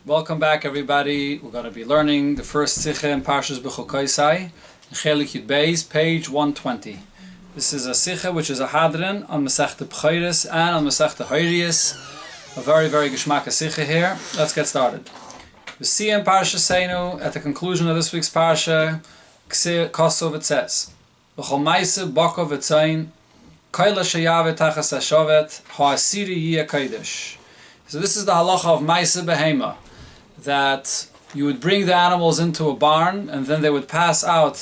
Welcome back, everybody. We're going to be learning the first Sikha in Parshas Bechukosai, Chelek Yud Beis, page 120. This is a Sikha which is a Hadran on Masechta B'chayris and on Masechta Hayrius. A very, very Geshmaka Sikha here. Let's get started. We see in Parshas Seinu, at the conclusion of this week's Parsha, Kosov it says, V'chol Maise Bokov Etzayin, Kaila Sheyave Tachas HaShovet, Ha'asiri Yiyah Kodesh. So this is the halacha of Maise Behema, that you would bring the animals into a barn and then they would pass out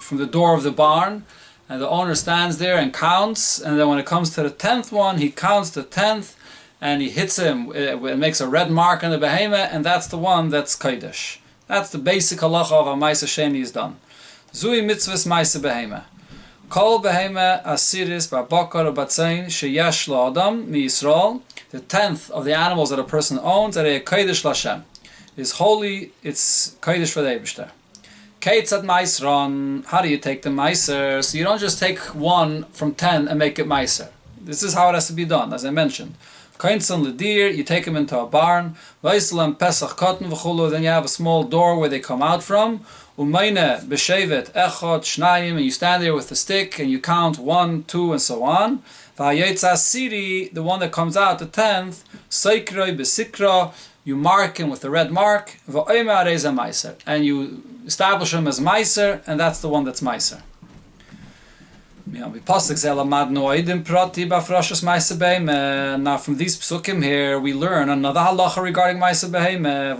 from the door of the barn and the owner stands there and counts, and then when it comes to the 10th one he counts the 10th and he hits him, it makes a red mark on the behema, and that's the one that's Kodesh. That's the basic halacha of a Maise Sheni is done. Zui mitzvahs Maise Behema. Kol behema asiris ba'bakar ba'tzayin sheyesh la'adam mi Yisrael. The 10th of the animals that a person owns, that a Kodesh Lashem is holy, it's Kodesh for the Eibishter. Keitzad Maisron, how do you take the Meiser? So you don't just take one from 10 and make it Meiser. This is how it has to be done, as I mentioned. Koinson Ledir, you take them into a barn, Vaislam Pesach Cotton V'chulu, then you have a small door where they come out from, Umayne B'shevet Echot Shnayim, and you stand there with the stick and you count 1, 2, and so on. Siri, the one that comes out, the 10th, Seikroi Besikra, you mark him with the red mark, and you establish him as Meiser, and that's the one that's Meiser. Now from these psukim here, we learn another halacha regarding Meiser Behema.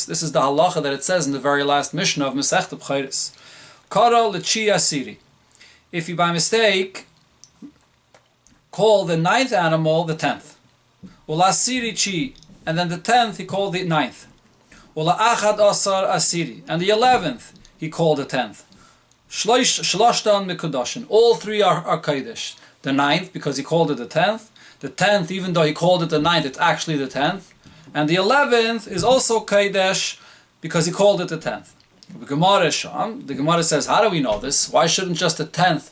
This is the halacha that it says in the very last Mishnah of Masechta B'chayris. Kara l'chi asiri. If you by mistake call the 9th animal the 10th, Ula asiri chi, and then the 10th he called the 9th, Ula achad asar asiri, and the 11th he called the 10th. Shloshtan mikudashin, all three are Kodesh. The 9th because he called it the 10th even though he called it the 9th, it's actually the 10th, and the 11th is also Kodesh because he called it the 10th. The Gemara says, how do we know this? Why shouldn't just the 10th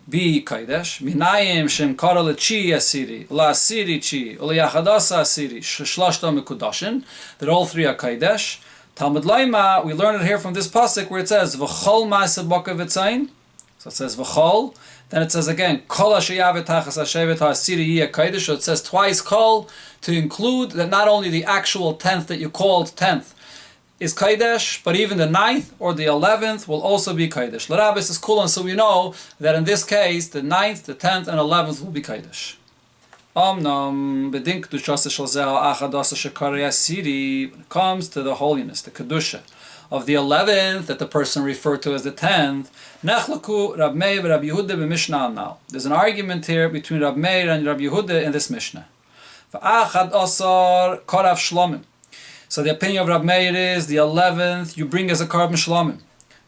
be Kodesh? Minayim shem kara l'chi asiri, la'asiri chi, u'l'yachadasa asiri, shloshta mikudashin, that all three are Kodesh. Talmud Laima, we learn it here from this pasuk where it says, v'chol ma'aseh bakav etzayin. So it says v'chol, then it says again, kol asheyavet tachas hashevet ha'asiri yiyah Kodesh. So it says twice kol, to include that not only the actual 10th that you called 10th is Kodesh, but even the 9th or the 11th will also be Kodesh. L'Rabbis is cool, and so we know that in this case, the 9th, the 10th, and 11th will be Kodesh. When it comes to the holiness, the Kedusha of the 11th that the person referred to as the 10th, there's an argument here between Rab Meir and Rab Yehuda in this Mishnah. So the opinion of Rabbi Meir is the 11th you bring as a carbon shlomim.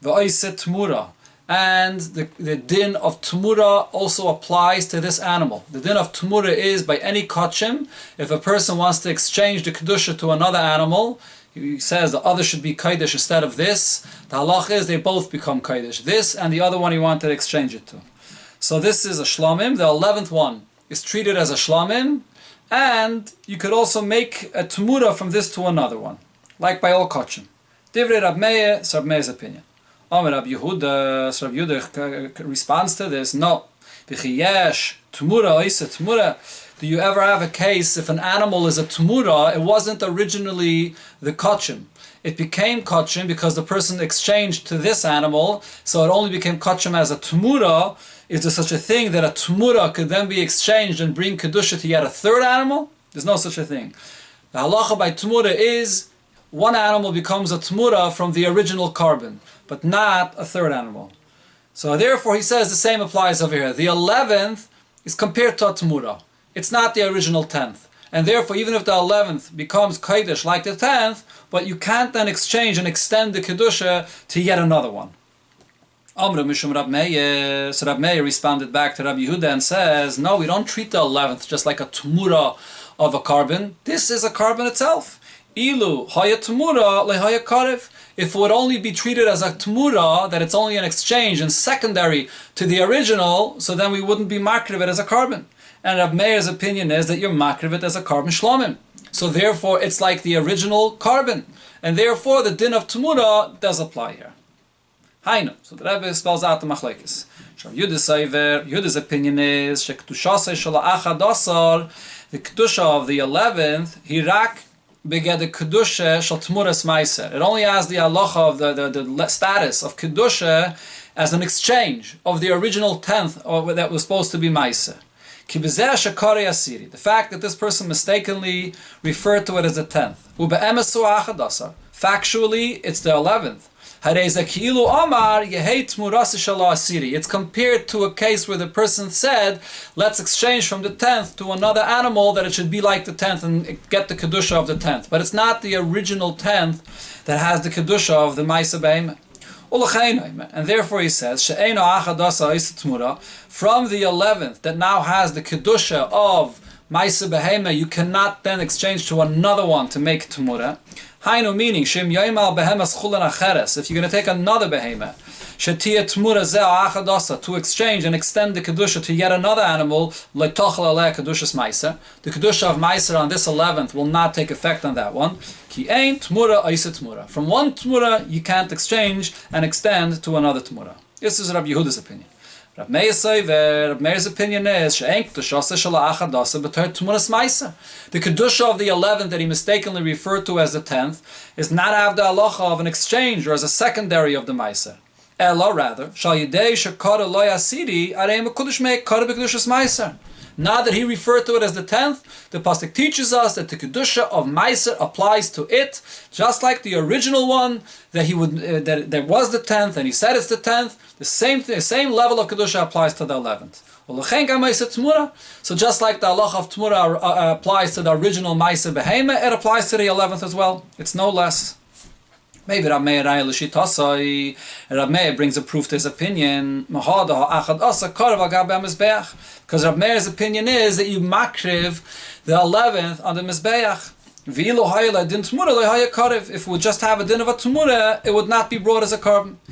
V'oiset tmura. And the din of tmura also applies to this animal. The din of tmura is by any kachim, if a person wants to exchange the kedusha to another animal, he says the other should be kodesh instead of this, the halach is they both become kodesh. This and the other one he wanted to exchange it to. So this is a shlomim. The 11th one is treated as a shlomim, and you could also make a tmura from this to another one, like by all kachim. Divrei Rab Meir, so Rab Meir's opinion. Amar Rab Yehuda, so Rab Yehuda responds to this, no. V'chiyesh, tmura, oisa tmura. Do you ever have a case if an animal is a tmura, it wasn't originally the kachim. It became kachim because the person exchanged to this animal, so it only became kachim as a tmura. Is there such a thing that a tmura could then be exchanged and bring kedusha to yet a third animal? There's no such a thing. The halacha by tmura is one animal becomes a tmura from the original carbon, but not a third animal. So therefore he says the same applies over here. The 11th is compared to a tmura. It's not the original 10th. And therefore even if the 11th becomes kodesh like the 10th, but you can't then exchange and extend the kedusha to yet another one. Amr Mishum Rab Meir. So Rab Meir responded back to Rabbi Yehuda and says, no, we don't treat the 11th just like a tmura of a carbon. This is a carbon itself. Ilu haya tmura lehaya karev. If it would only be treated as a tmura, that it's only an exchange and secondary to the original, so then we wouldn't be marketed it as a carbon. And Rab Meir's opinion is that you're makriv it as a carbon shlomim. So therefore, it's like the original carbon. And therefore, the din of Tumura does apply here. Hainu. So the Rebbe spells out the machlekes. Yehuda's opinion is, Shektushasei shel ha'achad asar, the kedusha of the 11th, hirak beged the kedusha shel Tmuras meiser. It only has the halacha of the status of kedusha as an exchange of the original 10th that was supposed to be meiser. The fact that this person mistakenly referred to it as the 10th. Factually, it's the 11th. It's compared to a case where the person said, let's exchange from the 10th to another animal that it should be like the 10th and get the kedusha of the 10th. But it's not the original 10th that has the kedusha of the Maisa Behemoth. And therefore he says, from the 11th that now has the kedusha of Maisa Behemoth, you cannot then exchange to another one to make Tumura. Hainu meaning, if you're going to take another behemoth, to exchange and extend the kedusha to yet another animal, the kedusha of Meiser on this 11th will not take effect on that one. From one Tumura you can't exchange and extend to another Tumura. This is Rabbi Yehuda's opinion. Rabbi Meir's opinion is the kedusha of the 11th that he mistakenly referred to as the 10th is not have the halacha of an exchange or as a secondary of the meiser. Ella rather, now that he referred to it as the 10th, the pasuk teaches us that the kedusha of meiser applies to it, just like the original one that that there was the 10th and he said it's the 10th. The same level of kedusha applies to the 11th. So just like the halacha of Tmura applies to the original Maisa Behemoth, it applies to the 11th as well. It's no less. Maybe Rabbi Meir brings a proof to his opinion. Because Rabbi Meir's opinion is that you makriv the 11th on the Mizbeach. If we would just have a din of a Tumura, it would not be brought as a carbon. A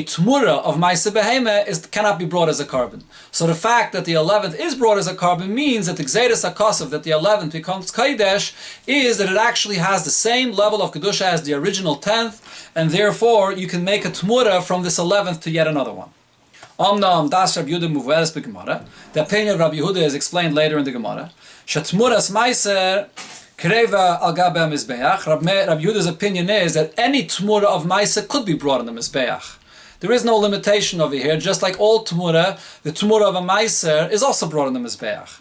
Tumura of Maisa Behemoth cannot be brought as a carbon. So the fact that the 11th is brought as a carbon means that the Gzeiras HaKosav, that the 11th becomes Kodesh, is that it actually has the same level of Kedusha as the original 10th, and therefore you can make a Tumura from this 11th to yet another one. Das Rabbi Yehuda Muveres B'Gemara. The opinion of Rabbi Yehuda is explained later in the Gemara. Shetmuras Meiser Kreva al Gabe Mizbeach. Rabbi Yehuda's opinion is that any Tmura of Meiser could be brought on the Mizbeach. There is no limitation over here. Just like all Tmura, the Tmura of a Meiser is also brought on the Mizbeach.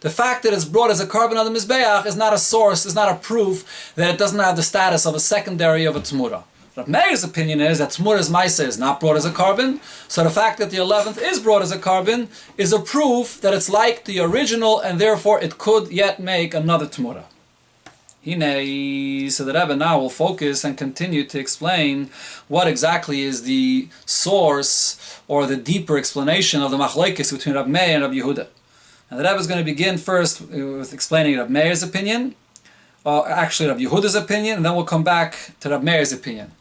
The fact that it's brought as a carbon on the Mizbeach is not a source, is not a proof that it doesn't have the status of a secondary of a Tmura. Rabbi Meir's opinion is that Tmura's Maisa is not brought as a carbon, so the fact that the 11th is brought as a carbon is a proof that it's like the original and therefore it could yet make another Tmura. So the Rebbe now will focus and continue to explain what exactly is the source or the deeper explanation of the machlokes between Rabbi Meir and Rabbi Yehuda. And the Rebbe is going to begin first with explaining Rabbi Meir's opinion, actually Rabbi Yehuda's opinion, and then we'll come back to Rabbi Meir's opinion.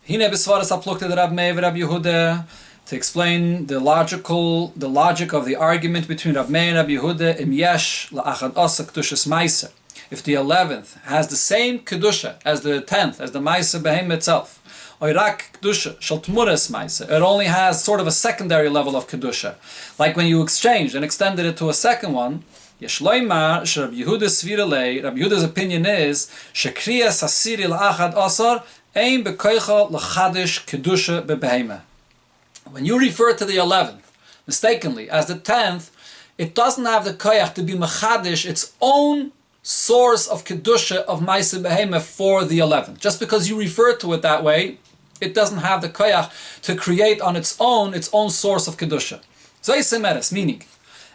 Hine besvaras aplukte Rabbi Meir and Rabbi Yehuda to explain the logic of the argument between Rabbi Meir and Rabbi Yehuda im yesh la'achad asa kedushas meiser. If the 11th has the same kedusha as the 10th, as the Maisa Behemoth itself, oirak kedusha shel tmuras Maisa, it only has sort of a secondary level of kedusha. Like when you exchanged and extended it to a second one, Yeshloimar Rabbi Yehuda sviralei. Rabbi Yehuda's opinion is shekriyas hasiri la'achad asar ein bekoicha l'chadish kedusha bebehemoth. When you refer to the 11th mistakenly as the 10th, it doesn't have the koyach to be mechadish its own source of kedusha of Maisa Behemoth for the 11th. Just because you refer to it that way, it doesn't have the koyach to create on its own source of kedusha. Zaysemeres, meaning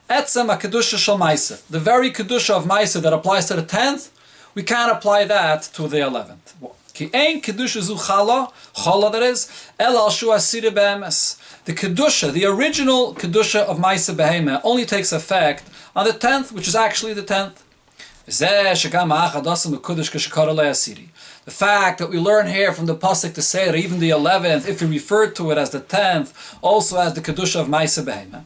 etzem a kedusha shel Maisa, the very kedusha of Maisa that applies to the 10th, we can't apply that to the 11th. Ki ein kedusha zu chala that is, el al shu asira be'emes. The kedusha, the original kedusha of Maisa Behemoth, only takes effect on the 10th, which is actually the 10th. The fact that we learn here from the pasuk to say that even the 11th, if we refer to it as the 10th, also as the kedusha of Ma'aseh Behema.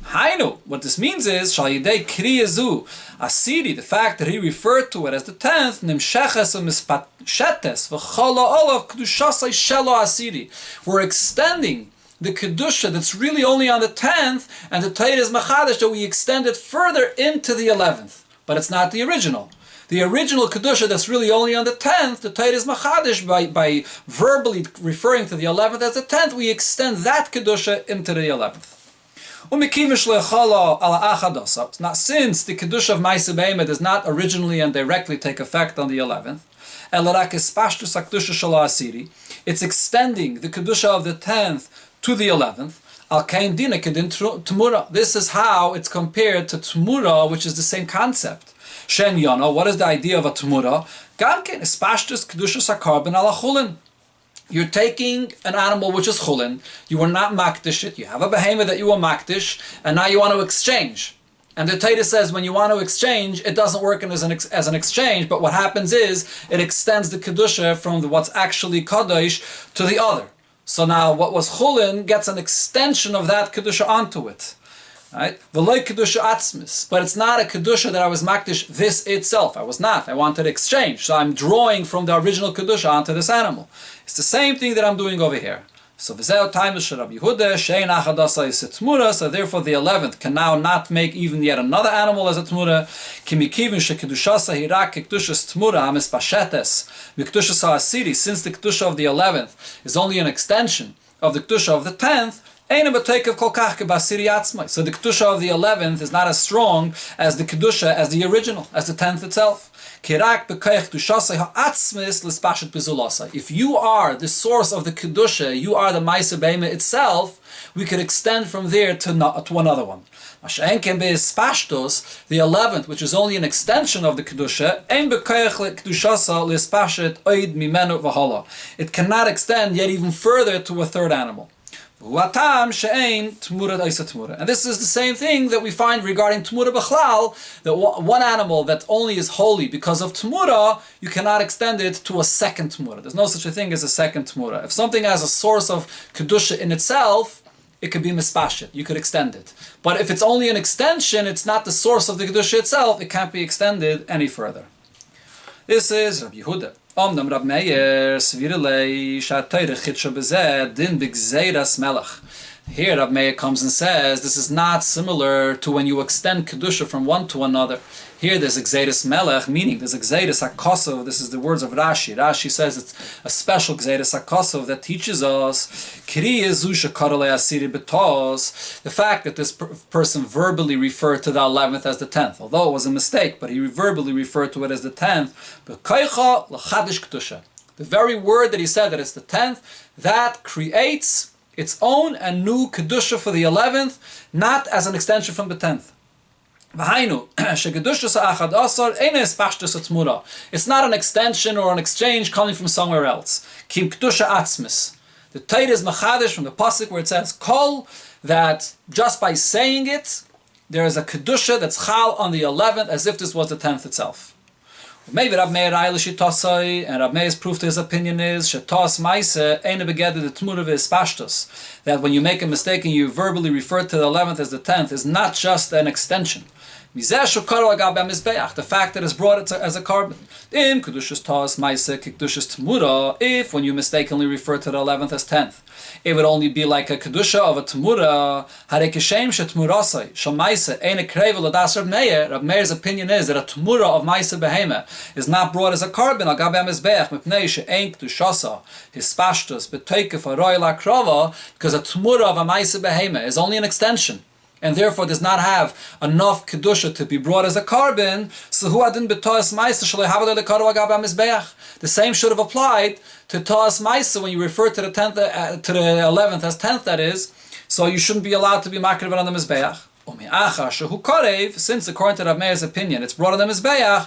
Hainu, what this means is Shal Yidei Kriyazu Asiri, the fact that he referred to it as the 10th, Nimsheches u'Mispashetes v'Chala Olav Kedushasai Shelo Asiri. We're extending the kedusha that's really only on the 10th, and the Torah is machadish that we extend it further into the 11th. But it's not the original. The original kedusha that's really only on the 10th, the Torah is machadish by verbally referring to the 11th as the 10th. We extend that kedusha into the 11th. Now, since the kedusha of Ma'aseh Behema does not originally and directly take effect on the 11th, it's extending the kedusha of the 10th to the 11th. This is how it's compared to Tmura, which is the same concept. Shen Yana, what is the idea of a Tmura? You're taking an animal which is chulin, you were not makdish it, you have a behemoth that you were makdish, and now you want to exchange. And the Torah says when you want to exchange, it doesn't work as an exchange, but what happens is it extends the kedusha from what's actually kadosh to the other. So now what was chulin gets an extension of that kedusha onto it. Right? V'loi kedusha atzmis. But it's not a kedusha that I was makdish this itself. I was not. I wanted to exchange. So I'm drawing from the original kedusha onto this animal. It's the same thing that I'm doing over here. So v'zeo taimus shel Rabbi Yehuda shein achadasa is a tmura. So therefore the 11th can now not make even yet another animal as a tmura. Kimikivin shekedushasa hirak kedushas tmura hamis pashetes v'kedushas ha'asiri. Since the kedusha of the 11th is only an extension of the kedusha of the 10th, so the kedusha of the 11th is not as strong as the kedusha as the original, as the 10th itself. If you are the source of the kedusha, you are the Ma'aseh Behema itself, we could extend from there to another one. The 11th, which is only an extension of the kedusha, it cannot extend yet even further to a third animal. And this is the same thing that we find regarding Tmura B'chlal, that one animal that only is holy because of Tmura, you cannot extend it to a second Tmura. There's no such a thing as a second Tmura. If something has a source of Kedusha in itself, it could be mispashet, you could extend it. But if it's only an extension, it's not the source of the Kedusha itself, it can't be extended any further. This is Rabbi Yehuda. Omnam Rab Meir Svirelei Shatayre Chitsha Bezeh Din B'Gzeiras Melech. Here Rab Meir comes and says this is not similar to when you extend kedusha from one to another. Here there's Gzeiras Melech, meaning there's a Gzeiras HaKosov. This is the words of Rashi. Rashi says it's a special Gzeiras HaKosov that teaches us the fact that this person verbally referred to the 11th as the 10th, although it was a mistake, but he verbally referred to it as the 10th. The very word that he said that it's the 10th, that creates its own and new kedusha for the 11th, not as an extension from the 10th. It's not an extension or an exchange coming from somewhere else. The Torah is machadish from the pasuk where it says kol, that just by saying it there is a kedusha that's chal on the 11th as if this was the 10th itself. Maybe Rab Meir Tosai, and Rab Meir's proof to his opinion is shetos ma'aseh eina begeder the tmura v'espashtos, that when you make a mistake and you verbally refer to the 11th as the 10th is not just an extension. The fact that it's brought as a carbon. If when you mistakenly refer to the 11th as 10th, it would only be like a kedusha of a tmura. Rab Meir's opinion is that a tmura of Ma'aseh Behema is not brought as a carbon because a tmura of a Ma'aseh Behema is only an extension, and therefore does not have enough kedusha to be brought as a carbon. So the same should have applied to Ta'as Maisa when you refer to the 10th, to the 11th as 10th, that is. So you shouldn't be allowed to be makriv on the mizbeach. Since according to Rab Meir's opinion it's brought on the mizbeach,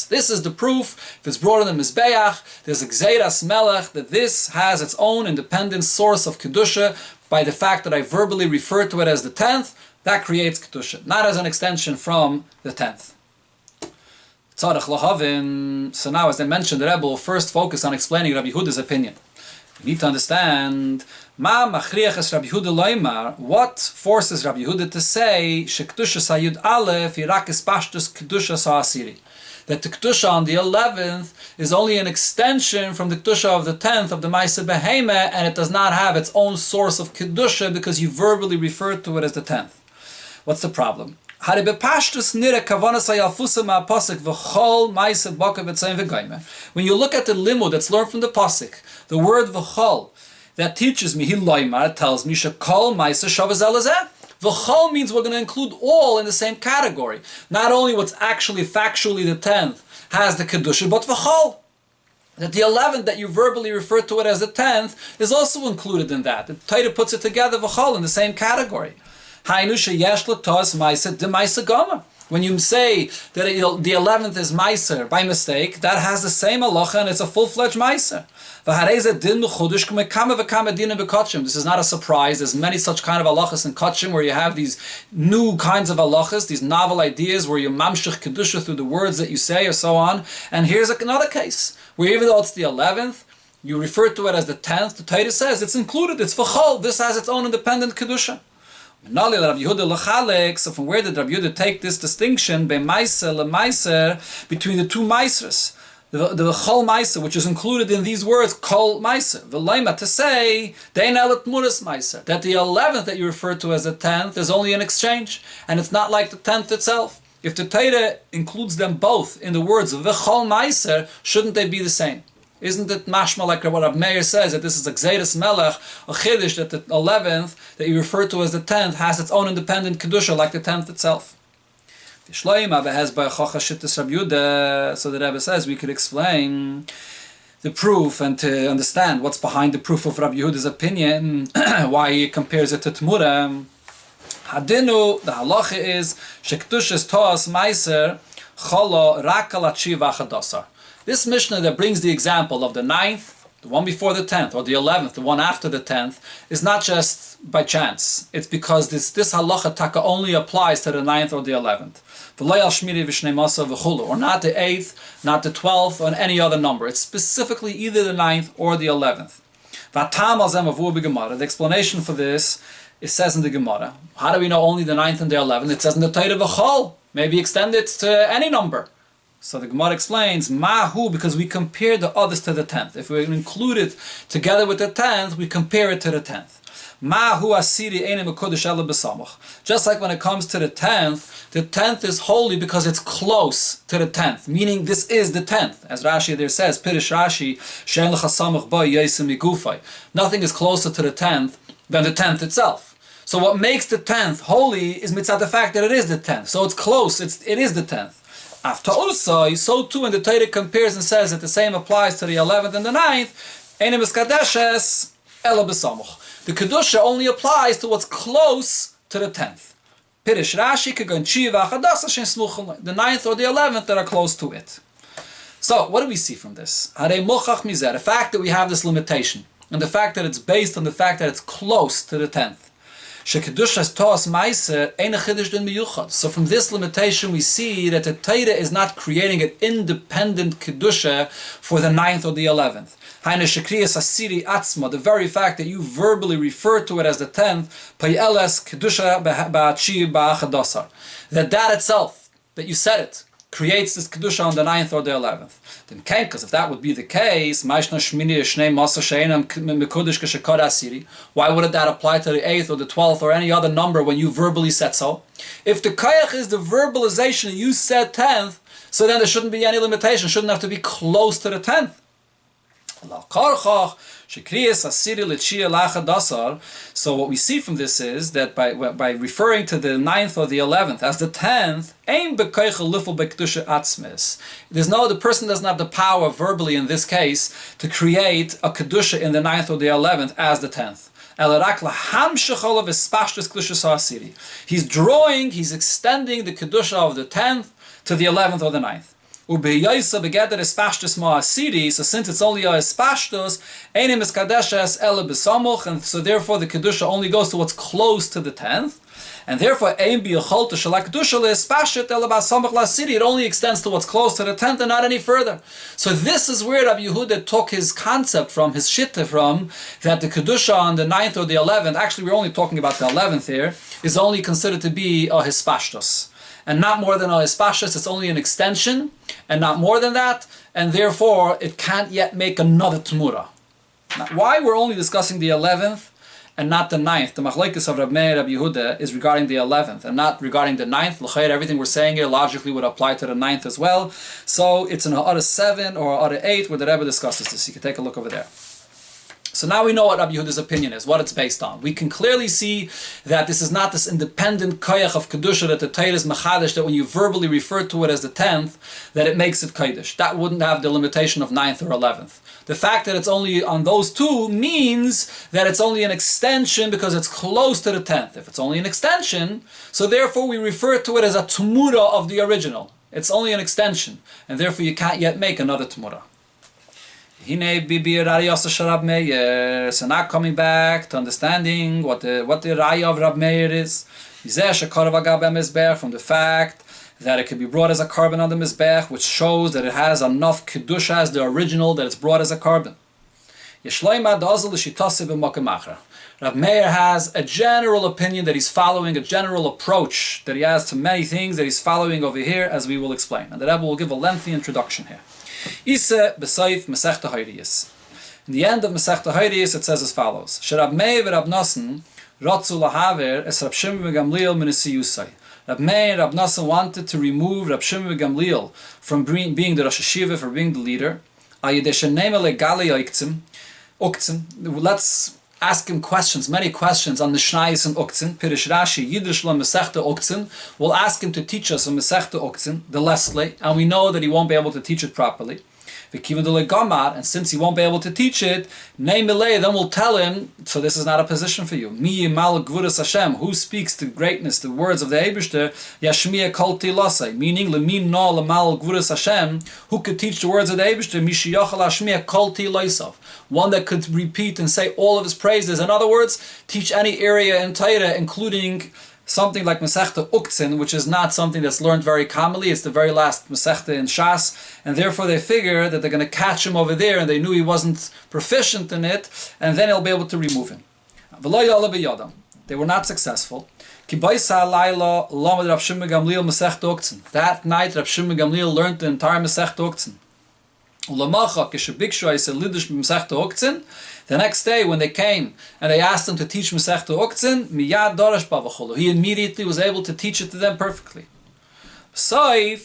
this is the proof. If it's brought on the mizbeach, there's a gzeiras melech, that this has its own independent source of kedusha by the fact that I verbally refer to it as the 10th. That creates Kedusha, not as an extension from the 10th. So now, as I mentioned, the Rebbe will first focus on explaining Rabbi Yehuda's opinion. We need to understand what forces Rabbi Yehuda to say that the Kedusha on the 11th is only an extension from the Kedusha of the 10th of the Maaseh Behemah, and it does not have its own source of Kedusha because you verbally refer to it as the 10th. What's the problem? When you look at the limud that's learned from the pasuk, the word v'chol, that teaches me, it tells me, shekol ma'aser shavaz elazeh. V'chol means we're going to include all in the same category. Not only what's actually factually the 10th has the kedusha, but v'chol. That the 11th that you verbally refer to it as the 10th is also included in that. The Torah puts it together, v'chol, in the same category. When you say that the 11th is Meiser by mistake, that has the same halacha and it's a full-fledged Meiser. This is not a surprise. There's many such kind of halachas in Kachim where you have these new kinds of halachas, these novel ideas where you mamshich kedusha through the words that you say or so on. And here's another case where even though it's the 11th, you refer to it as the 10th. The Torah says it's included. It's v'chol. This has its own independent kedusha. So from where did Rabbi Yehuda take this distinction between the two Meisers? The Chol Meiser, which is included in these words, Kol Meiser. V'leima, to say, Dein elet muras Meiser, that the 11th that you refer to as the 10th is only an exchange, and it's not like the 10th itself. If the Torah includes them both in the words of V'chol Meiser, shouldn't they be the same? Isn't it mashma like what Rabbi Meir says, that this is a Gzeiras Melech, a Chiddush, that the 11th that you refer to as the 10th has its own independent Kedusha like the 10th itself? So the Rebbe says we could explain the proof and to understand what's behind the proof of Rabbi Yehuda's opinion, why he compares it to Tmura. Hadinu, the halacha is, Shektushas Toas Meiser Cholo Rakal Achiva Achadasar. This Mishnah that brings the example of the 9th, the one before the 10th, or the 11th, the one after the 10th, is not just by chance. It's because this halacha taka only applies to the 9th or the 11th. Or not the 8th, not the 12th, or any other number. It's specifically either the 9th or the 11th. The explanation for this, it says in the Gemara. How do we know only the 9th and the 11th? It says in the Torah v'chol. Maybe extend it to any number. So the Gemara explains, Mahu, because we compare the others to the 10th. If we include it together with the 10th, we compare it to the 10th. Mahu asiri einim mekudesh ela b'samach. Just like when it comes to the 10th is holy because it's close to the 10th, meaning this is the 10th. As Rashi there says, Pirish Rashi, she'en lecha samach ba yaisim migufay. Nothing is closer to the 10th than the 10th itself. So what makes the 10th holy is mitzvah the fact that it is the 10th. So it's close, it is the 10th. After also, so too when the Torah compares and says that the same applies to the 11th and the 9th, einim eskadeshes ela b'samach. The Kedusha only applies to what's close to the 10th. Pirish Rashi kagon chiva chadasa shen sluchon, the 9th or the 11th that are close to it. So, what do we see from this? Harei mochach mizeh, the fact that we have this limitation, and the fact that it's based on the fact that it's close to the 10th. So from this limitation we see that the Torah is not creating an independent Kedusha for the 9th or the 11th. The very fact that you verbally refer to it as the 10th, that itself, that you said it, creates this Kedusha on the 9th or the 11th. Then because if that would be the case, why wouldn't that apply to the 8th or the 12th or any other number when you verbally said so? If the Kayach is the verbalization, you said 10th, so then there shouldn't be any limitation, it shouldn't have to be close to the 10th. So what we see from this is that by referring to the 9th or the 11th as the 10th, the person doesn't have the power verbally in this case to create a kedusha in the 9th or the 11th as the 10th. He's extending the kedusha of the 10th to the 11th or the 9th. Ubeyaisa begeder espashtus ma'asiri. So since it's only a espashtus, einim es kadeshes ele besamuch, and so therefore the kedusha only goes to what's close to the 10th. And therefore, it only extends to what's close to the 10th and not any further. So this is where Rabbi Yehuda took his concept from, his shitta from, that the Kedusha on the 9th or the 11th, actually we're only talking about the 11th here, is only considered to be a hispashtos. And not more than a hispashtos, it's only an extension, and not more than that, and therefore it can't yet make another Tmura. Now, why we're only discussing the 11th, and not the 9th. The machlokes of Rabbi Meir and Rabbi Yehuda is regarding the 11th and not regarding the 9th. L'chayr, everything we're saying here logically would apply to the 9th as well. So it's in Ha'ara 7 or Ha'ara 8 where the Rebbe discusses this. You can take a look over there. So now we know what Rabbi Yehuda's opinion is, what it's based on. We can clearly see that this is not this independent koyach of Kedusha that the Torah is mechadish, that when you verbally refer to it as the 10th, that it makes it kodesh. That wouldn't have the limitation of 9th or 11th. The fact that it's only on those two means that it's only an extension because it's close to the 10th. If it's only an extension, so therefore we refer to it as a Tmura of the original. It's only an extension, and therefore you can't yet make another Tmura. So now coming back to understanding what the Raya of Rab Meir is, from the fact that it can be brought as a carbon on the Mizbech, which shows that it has enough Kedusha as the original, that it's brought as a carbon. Rab Meir has a general opinion that he's following, a general approach that he has to many things that he's following over here, as we will explain. And the Rebbe will give a lengthy introduction here. Ise b'seif Masechta Hayriyos. In the end of Masechta Hayriyos it says as follows: Rab Meir v'Rab Nosson ratzu lahaver es Rab Shimon v'Gamliel min Siyusai. Rab Meir and Rab Nosson wanted to remove Rab Shimon v'Gamliel from being the Rosh Hashiva, for being the leader. Let's ask him questions, many questions on the Shnayis and Uktzin. Pirish Rashi, Yiddish la Masechta Uktzin. We'll ask him to teach us a Masechta Uktzin, the Leslie, and we know that he won't be able to teach it properly. And since he won't be able to teach it, then we'll tell him, so this is not a position for you. Mi yimal gvuras Hashem, who speaks the greatness, the words of the Eibishter, Yashmiya kol tilasai, meaning lemin no lemal gvuras Hashem, who could teach the words of the Eibishter, Mishiyachal Hashmiya kol tilasav, one that could repeat and say all of his praises. In other words, teach any area in Torah, including something like Masechta Uktzin, which is not something that's learned very commonly. It's the very last Masechta in Shas, and therefore they figure that they're going to catch him over there, and they knew he wasn't proficient in it, and then he'll be able to remove him. They were not successful. That night Rab Shimon Gamliel learned the entire Masechta Uktzin. The next day, when they came and they asked him to teach Masechta Uktzin, he immediately was able to teach it to them perfectly.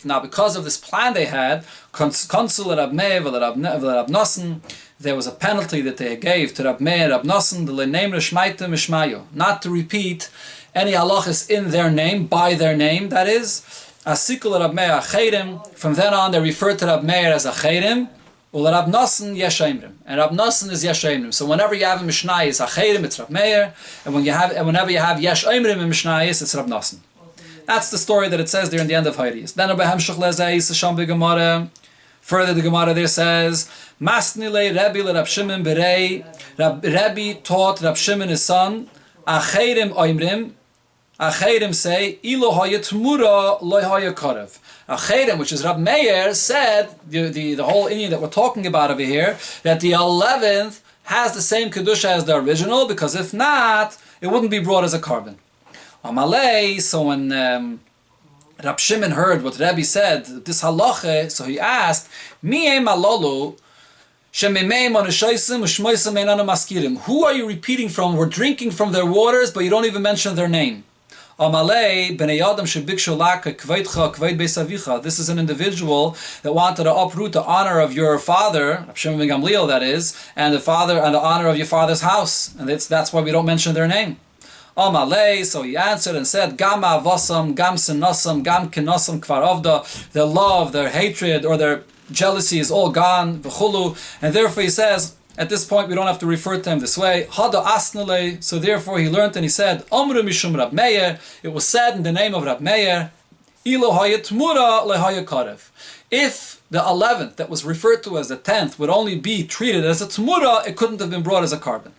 Now, because of this plan they had, Consul Rab Meir Rab Nosson, there was a penalty that they gave to Rab Meir Rab Nosson, not to repeat any halachas in their name, by their name, that is. From then on, they referred to Rab Meir as a Chayrim, Rab Nosson Yeshayimrim, and Rab Nosson is Yeshayimrim. So whenever you have a Mishnah, it's a Chayrim, it's Rab Meir, and whenever you have Yeshayimrim in Mishnah, it's Rab Nosson. That's the story that it says there in the end of Hayriyos. Then further, the Gemara there says, Masni le Rabbi le Rab Shimon berei. Rabbi taught Rab Shimon his son, Achayrim Oimrim. Achayrim say, Ilo haya tmura lo haya karev. Achayrim, which is Rab Meir, said, the whole Indian that we're talking about over here, that the 11th has the same Kedusha as the original, because if not, it wouldn't be brought as a carbon. Amalei, so when Rab Shimon heard what Rabbi said, this halacha, so he asked, who are you repeating from? We're drinking from their waters, but you don't even mention their name. This is an individual that wanted to uproot the honor of your father, Rab Shimon ben Gamliel, that is, and the honor of your father's house, and that's why we don't mention their name. So he answered and said, Gam avosam, gam sinosam, gam kinosam kvar avda. Their love, their hatred, or their jealousy is all gone, v'chulu. And therefore he says, at this point we don't have to refer to him this way. Hada asnale. So therefore he learned and he said, Omru mishum Rab Meir. It was said in the name of Rab Meir, Ilo haya tmura lehaya karev. If the 11th that was referred to as the 10th would only be treated as a Tumura, it couldn't have been brought as a carbon.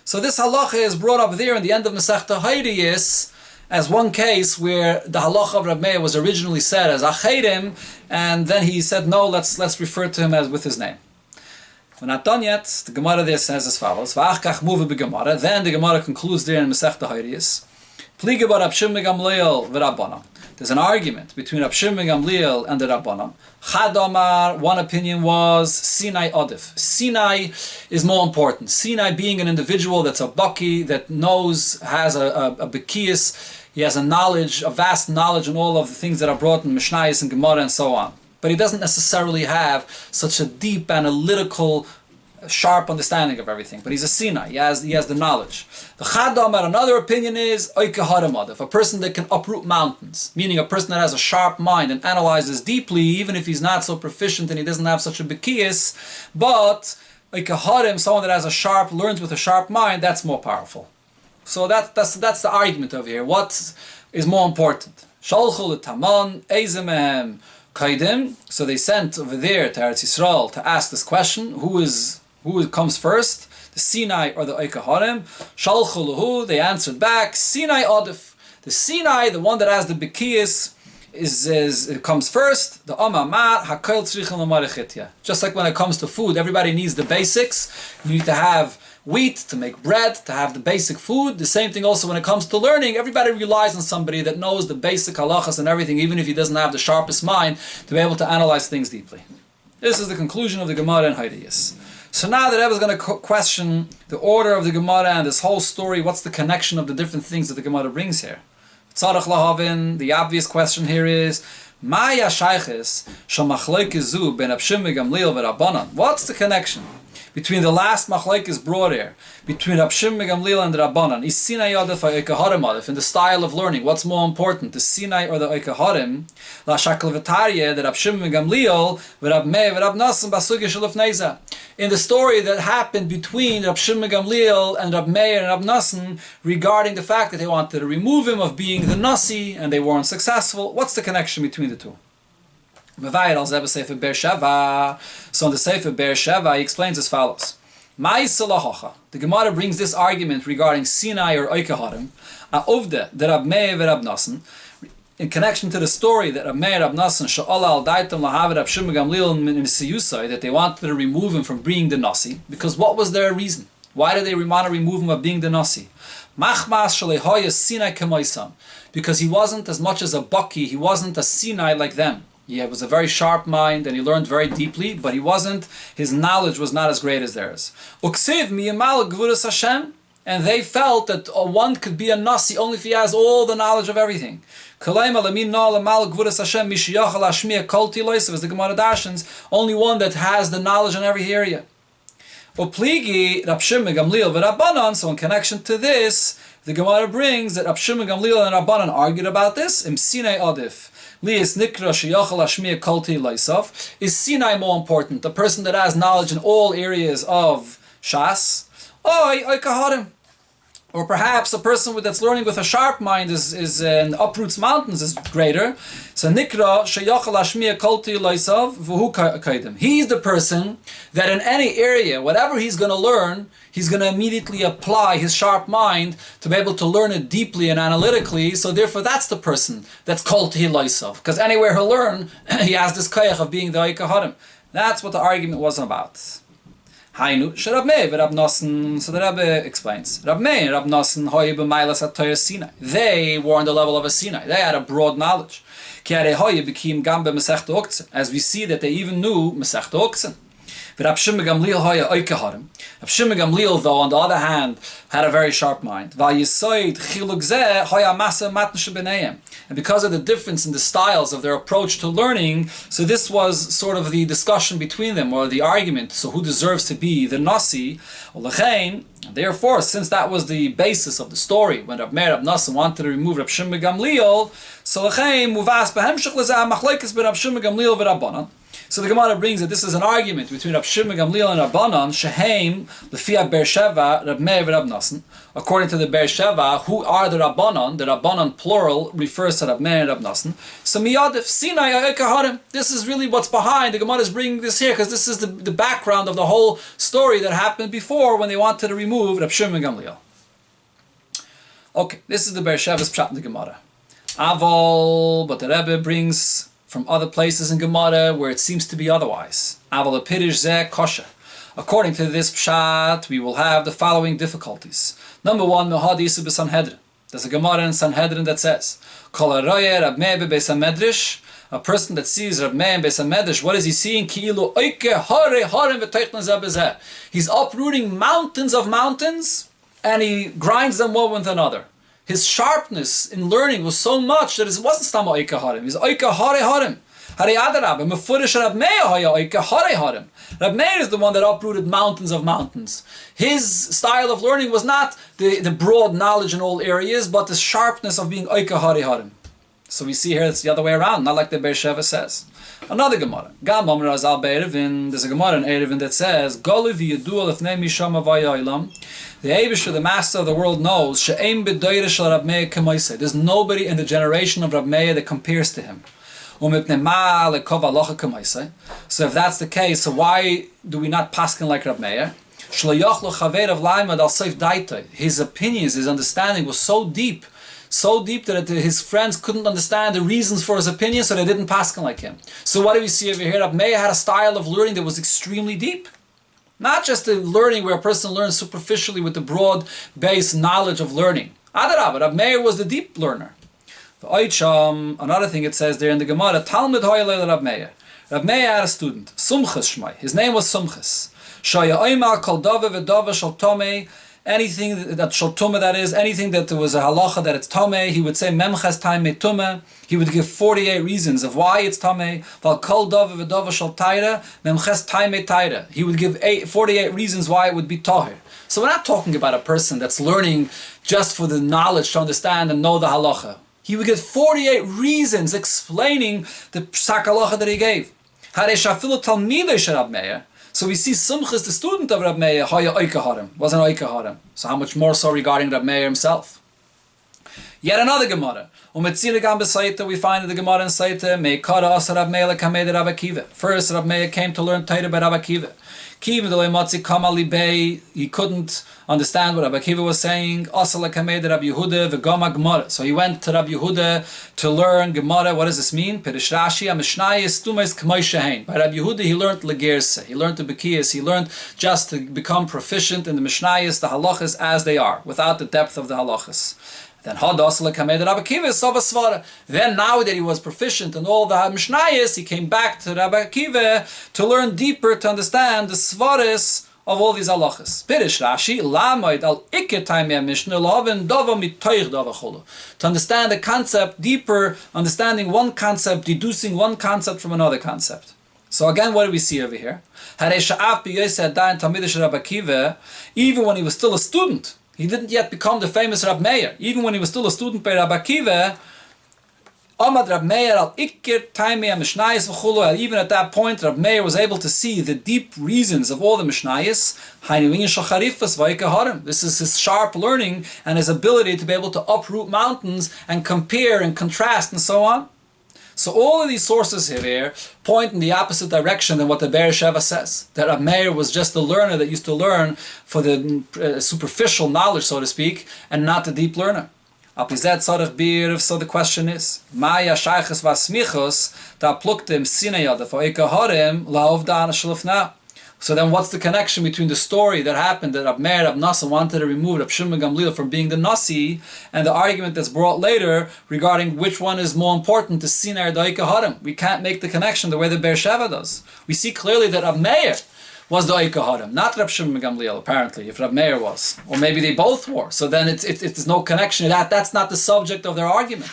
So this halacha is brought up there in the end of Masechta Hayriyos as one case where the halacha of Rabbi Meir was originally said as Achedim, and then he said, no, let's refer to him as with his name. We're not done yet. The Gemara there says as follows. Then the Gemara concludes there in Masechta Hayriyos. There's an argument between Rab Shimon Gamliel and the Rabbanim. Chad Omar, one opinion was Sinai Odif. Sinai is more important. Sinai being an individual that's a baki, that knows, has a bekias, he has a vast knowledge in all of the things that are brought in Mishnayos and Gemara and so on. But he doesn't necessarily have such a deep analytical sharp understanding of everything, but he's a Sinai. He has the knowledge. The Chad Omar, another opinion is Oike a person that can uproot mountains, meaning a person that has a sharp mind and analyzes deeply, even if he's not so proficient and he doesn't have such a bekias. But Oike someone that has learns with a sharp mind, that's more powerful. So that's the argument over here. What is more important? Shalchul Taman Eizemehem Kaidim. So they sent over there to Eretz Yisrael to ask this question: Who comes first, the Sinai or the Oike Harem? Shalchu Lahu, they answered back, Sinai Odif. The Sinai, the one that has the Bekias, it comes first. The Amamat Hakol Tzrichel Lamarechitya. Just like when it comes to food, everybody needs the basics. You need to have wheat to make bread, to have the basic food. The same thing also when it comes to learning. Everybody relies on somebody that knows the basic halachas and everything, even if he doesn't have the sharpest mind, to be able to analyze things deeply. This is the conclusion of the Gemara in Hayriyos. So now the Rebbe is going to question the order of the Gemara and this whole story. What's the connection of the different things that the Gemara brings here? Tzarech lahavin, the obvious question here is, Maya shayches shamachleikes zu ben Rab Shimon Gamliel v'Rabbanan. What's the connection between the last machlekes brought here, between Rab Shimon Gamliel and the Rabbanan? Is Sinai Yodef or Oike Harem Odef? In the style of learning, what's more important, the Sinai or the Oike Harem? La shakal v'tarye, the Rab Shimon Gamliel v'Rab Meir v'Rab Nasan basugya shaluf neiza. In the story that happened between Rab Shimon Gamliel and Rab Meir and Rab Nasan regarding the fact that they wanted to remove him of being the Nasi and they weren't successful, what's the connection between the two? So in the Sefer Be'er Sheva, he explains as follows. The Gemara brings this argument regarding Sinai or Oike Harem, Ovde, the Rab Meir v'Rab Nasan, in connection to the story that Rab Meir Rab Nasan Sha'ala al Daitam Lahav Rab Shimon Gamliel in Siyusai, that they wanted to remove him from being the Nasi, because what was their reason? Why did they want to remove him of being the Nasi? Machmas Shalehoya Sinai Kemoisam, because he wasn't as much as a Baki, he wasn't a Sinai like them. He was a very sharp mind and he learned very deeply, but his knowledge was not as great as theirs. Uksiv miyamal gvuras Hashem, and they felt that one could be a Nasi only if he has all the knowledge of everything. As the Gemara darshans, only one that has the knowledge in every area. So in connection to this, the Gemara brings that Rab Shimon Gamliel and Rabbanan argued about this. Is Sinai more important? The person that has knowledge in all areas of Shas? Or perhaps a person that's learning with a sharp mind and uproots mountains is greater. So Nikra sheyachal hashmiya kolti loisav v'hu kaidem. He's the person that in any area, whatever he's going to learn, he's going to immediately apply his sharp mind to be able to learn it deeply and analytically. So therefore, that's the person that's kolti loisav. Because anywhere he'll learn, he has this koyach of being the Oike Harem. That's what the argument was about. Hainu, Rab Meir v'Rab Nasan. So the Rabbi explains. Rab Meir and Rab Nasan hoye b'mailas at Sinai. They were on the level of a Sinai. They had a broad knowledge. As we see that they even knew Masechta Oksen. Rab Shimon Gamliel hoye Oike Harem. Rab Shimon Gamliel, though, on the other hand, had a very sharp mind. And because of the difference in the styles of their approach to learning, so this was sort of the discussion between them, or the argument, so who deserves to be the Nasi? Therefore, since that was the basis of the story, when Rab Meir Rab Nasan wanted to remove Rab So the Gemara brings that this is an argument between Rab Shimon Gamliel and Rabbanan, Sheheim, Lefia Beersheva, Rab Meir, Rab Nassan. According to the Beersheva, who are the Rabbanan plural refers to Rab Meir and Rab Nassan. So Miyadif, Sinai, Harim. This is really what's behind. The Gemara is bringing this here because this is the background of the whole story that happened before when they wanted to remove Rab Shimon Gamliel. Okay, this is the Beersheva's pshat in the Gemara. Aval, but the Rebbe brings from other places in Gemara where it seems to be otherwise. Aval apirish zeh kosher. According to this pshat, we will have the following difficulties. Number one, Mehadi Isu b'Sanhedrin. There's a Gemara in Sanhedrin that says, Kol haroye Rab Meir b'Beis HaMedrash. A person that sees Rab Meir b'Beis HaMedrash, what is he seeing? Ki'ilu oike hare harem v'teichna zeh b'zeh. He's uprooting mountains of mountains, and he grinds them one with another. His sharpness in learning was so much that it wasn't stam oike harem. It was oike hare harem. Hare adarab, mefurish Rab Meir haya oike hare harem. Rab Meir is the one that uprooted mountains of mountains. His style of learning was not the broad knowledge in all areas, but the sharpness of being oike hare harem. So we see here it's the other way around, not like the Beersheva says. Another Gemara. Gam Amar Azal Be'erevin. There's a Gemara in Erevin that says, Goli v'yadu lefnei misham avayoylam. The Eibusher, the master of the world, knows she'ein b'doyre shel Rab Meir k'moisei. There's nobody in the generation of Rab Meir that compares to him. So if that's the case, so why do we not paskin like Rab Meir? His opinions, his understanding was so deep that his friends couldn't understand the reasons for his opinion, so they didn't paskin like him. So what do we see over here? Rab Meir had a style of learning that was extremely deep. Not just the learning where a person learns superficially with the broad-based knowledge of learning. Adarabah, Rab Meir was the deep learner. Another thing it says there in the Gemara, Talmud Hoyalel Rab Meir. Rab Meir had a student, Sumchas Shmai. His name was Sumchas. Shaya Oimar Kol Dove V'Dove Shal Tomei. Anything that Shal Tumah, that is, anything that there was a halacha that it's Tomei, he would say Memches Taimei Tumah. He would give 48 reasons of why it's Tomei. Val Kol Dove V'Dove Shal Taira, Memches Taimei Taira. He would give 48 reasons why it would be Tahir. So we're not talking about a person that's learning just for the knowledge to understand and know the halacha. He would get 48 reasons explaining the psak halacha that he gave. So we see Sumchas, the student of Rab Meir, was an oike harem. So how much more so regarding Rab Meir himself? Yet another Gemara. We find in the Gemara in Saita, first Rab Meir came to learn Torah by Rabbi Akiva. He couldn't understand what Rabbi Akiva was saying. So he went to Rabbi Yehuda to learn Gemara. What does this mean? By Rabbi Yehuda he learned Legerse. He learned the Bekiyas. He learned just to become proficient in the Mishnayos, the halachas as they are, without the depth of the halachas. Then now that he was proficient in all the Mishnayos, he came back to Rabbi Akiva to learn deeper, to understand the svaris of all these halachas. Pirish Rashi, Lamoid al Iker Taimei Mishnah, Loven Dova Mitoich Dova Chulu. To understand the concept deeper, understanding one concept, deducing one concept from another concept. So again, what do we see over here? Even when he was still a student, he didn't yet become the famous Rab Meir. Even when he was still a student by Rabbi Akiva, even at that point, Rab Meir was able to see the deep reasons of all the Mishnayos. This is his sharp learning and his ability to be able to uproot mountains and compare and contrast and so on. So all of these sources here point in the opposite direction than what the Beersheva says. That Rab Meir was just a learner that used to learn for the superficial knowledge, so to speak, and not the deep learner. So the question is, Maya shayches vasmichos da pluktem sinayad for ekaharem laovdan shlufna. So then what's the connection between the story that happened that Rab Meir, Rab Nassan wanted to remove Rab Shimon Gamliel from being the Nasi, and the argument that's brought later regarding which one is more important to Sinai or Daika Harim? We can't make the connection the way the Beersheva does. We see clearly that Rab Meir was the Daika Harim, not Rab Shimon Gamliel, apparently, if Rab Meir was. Or maybe they both were. So then it's no connection. That's not the subject of their argument.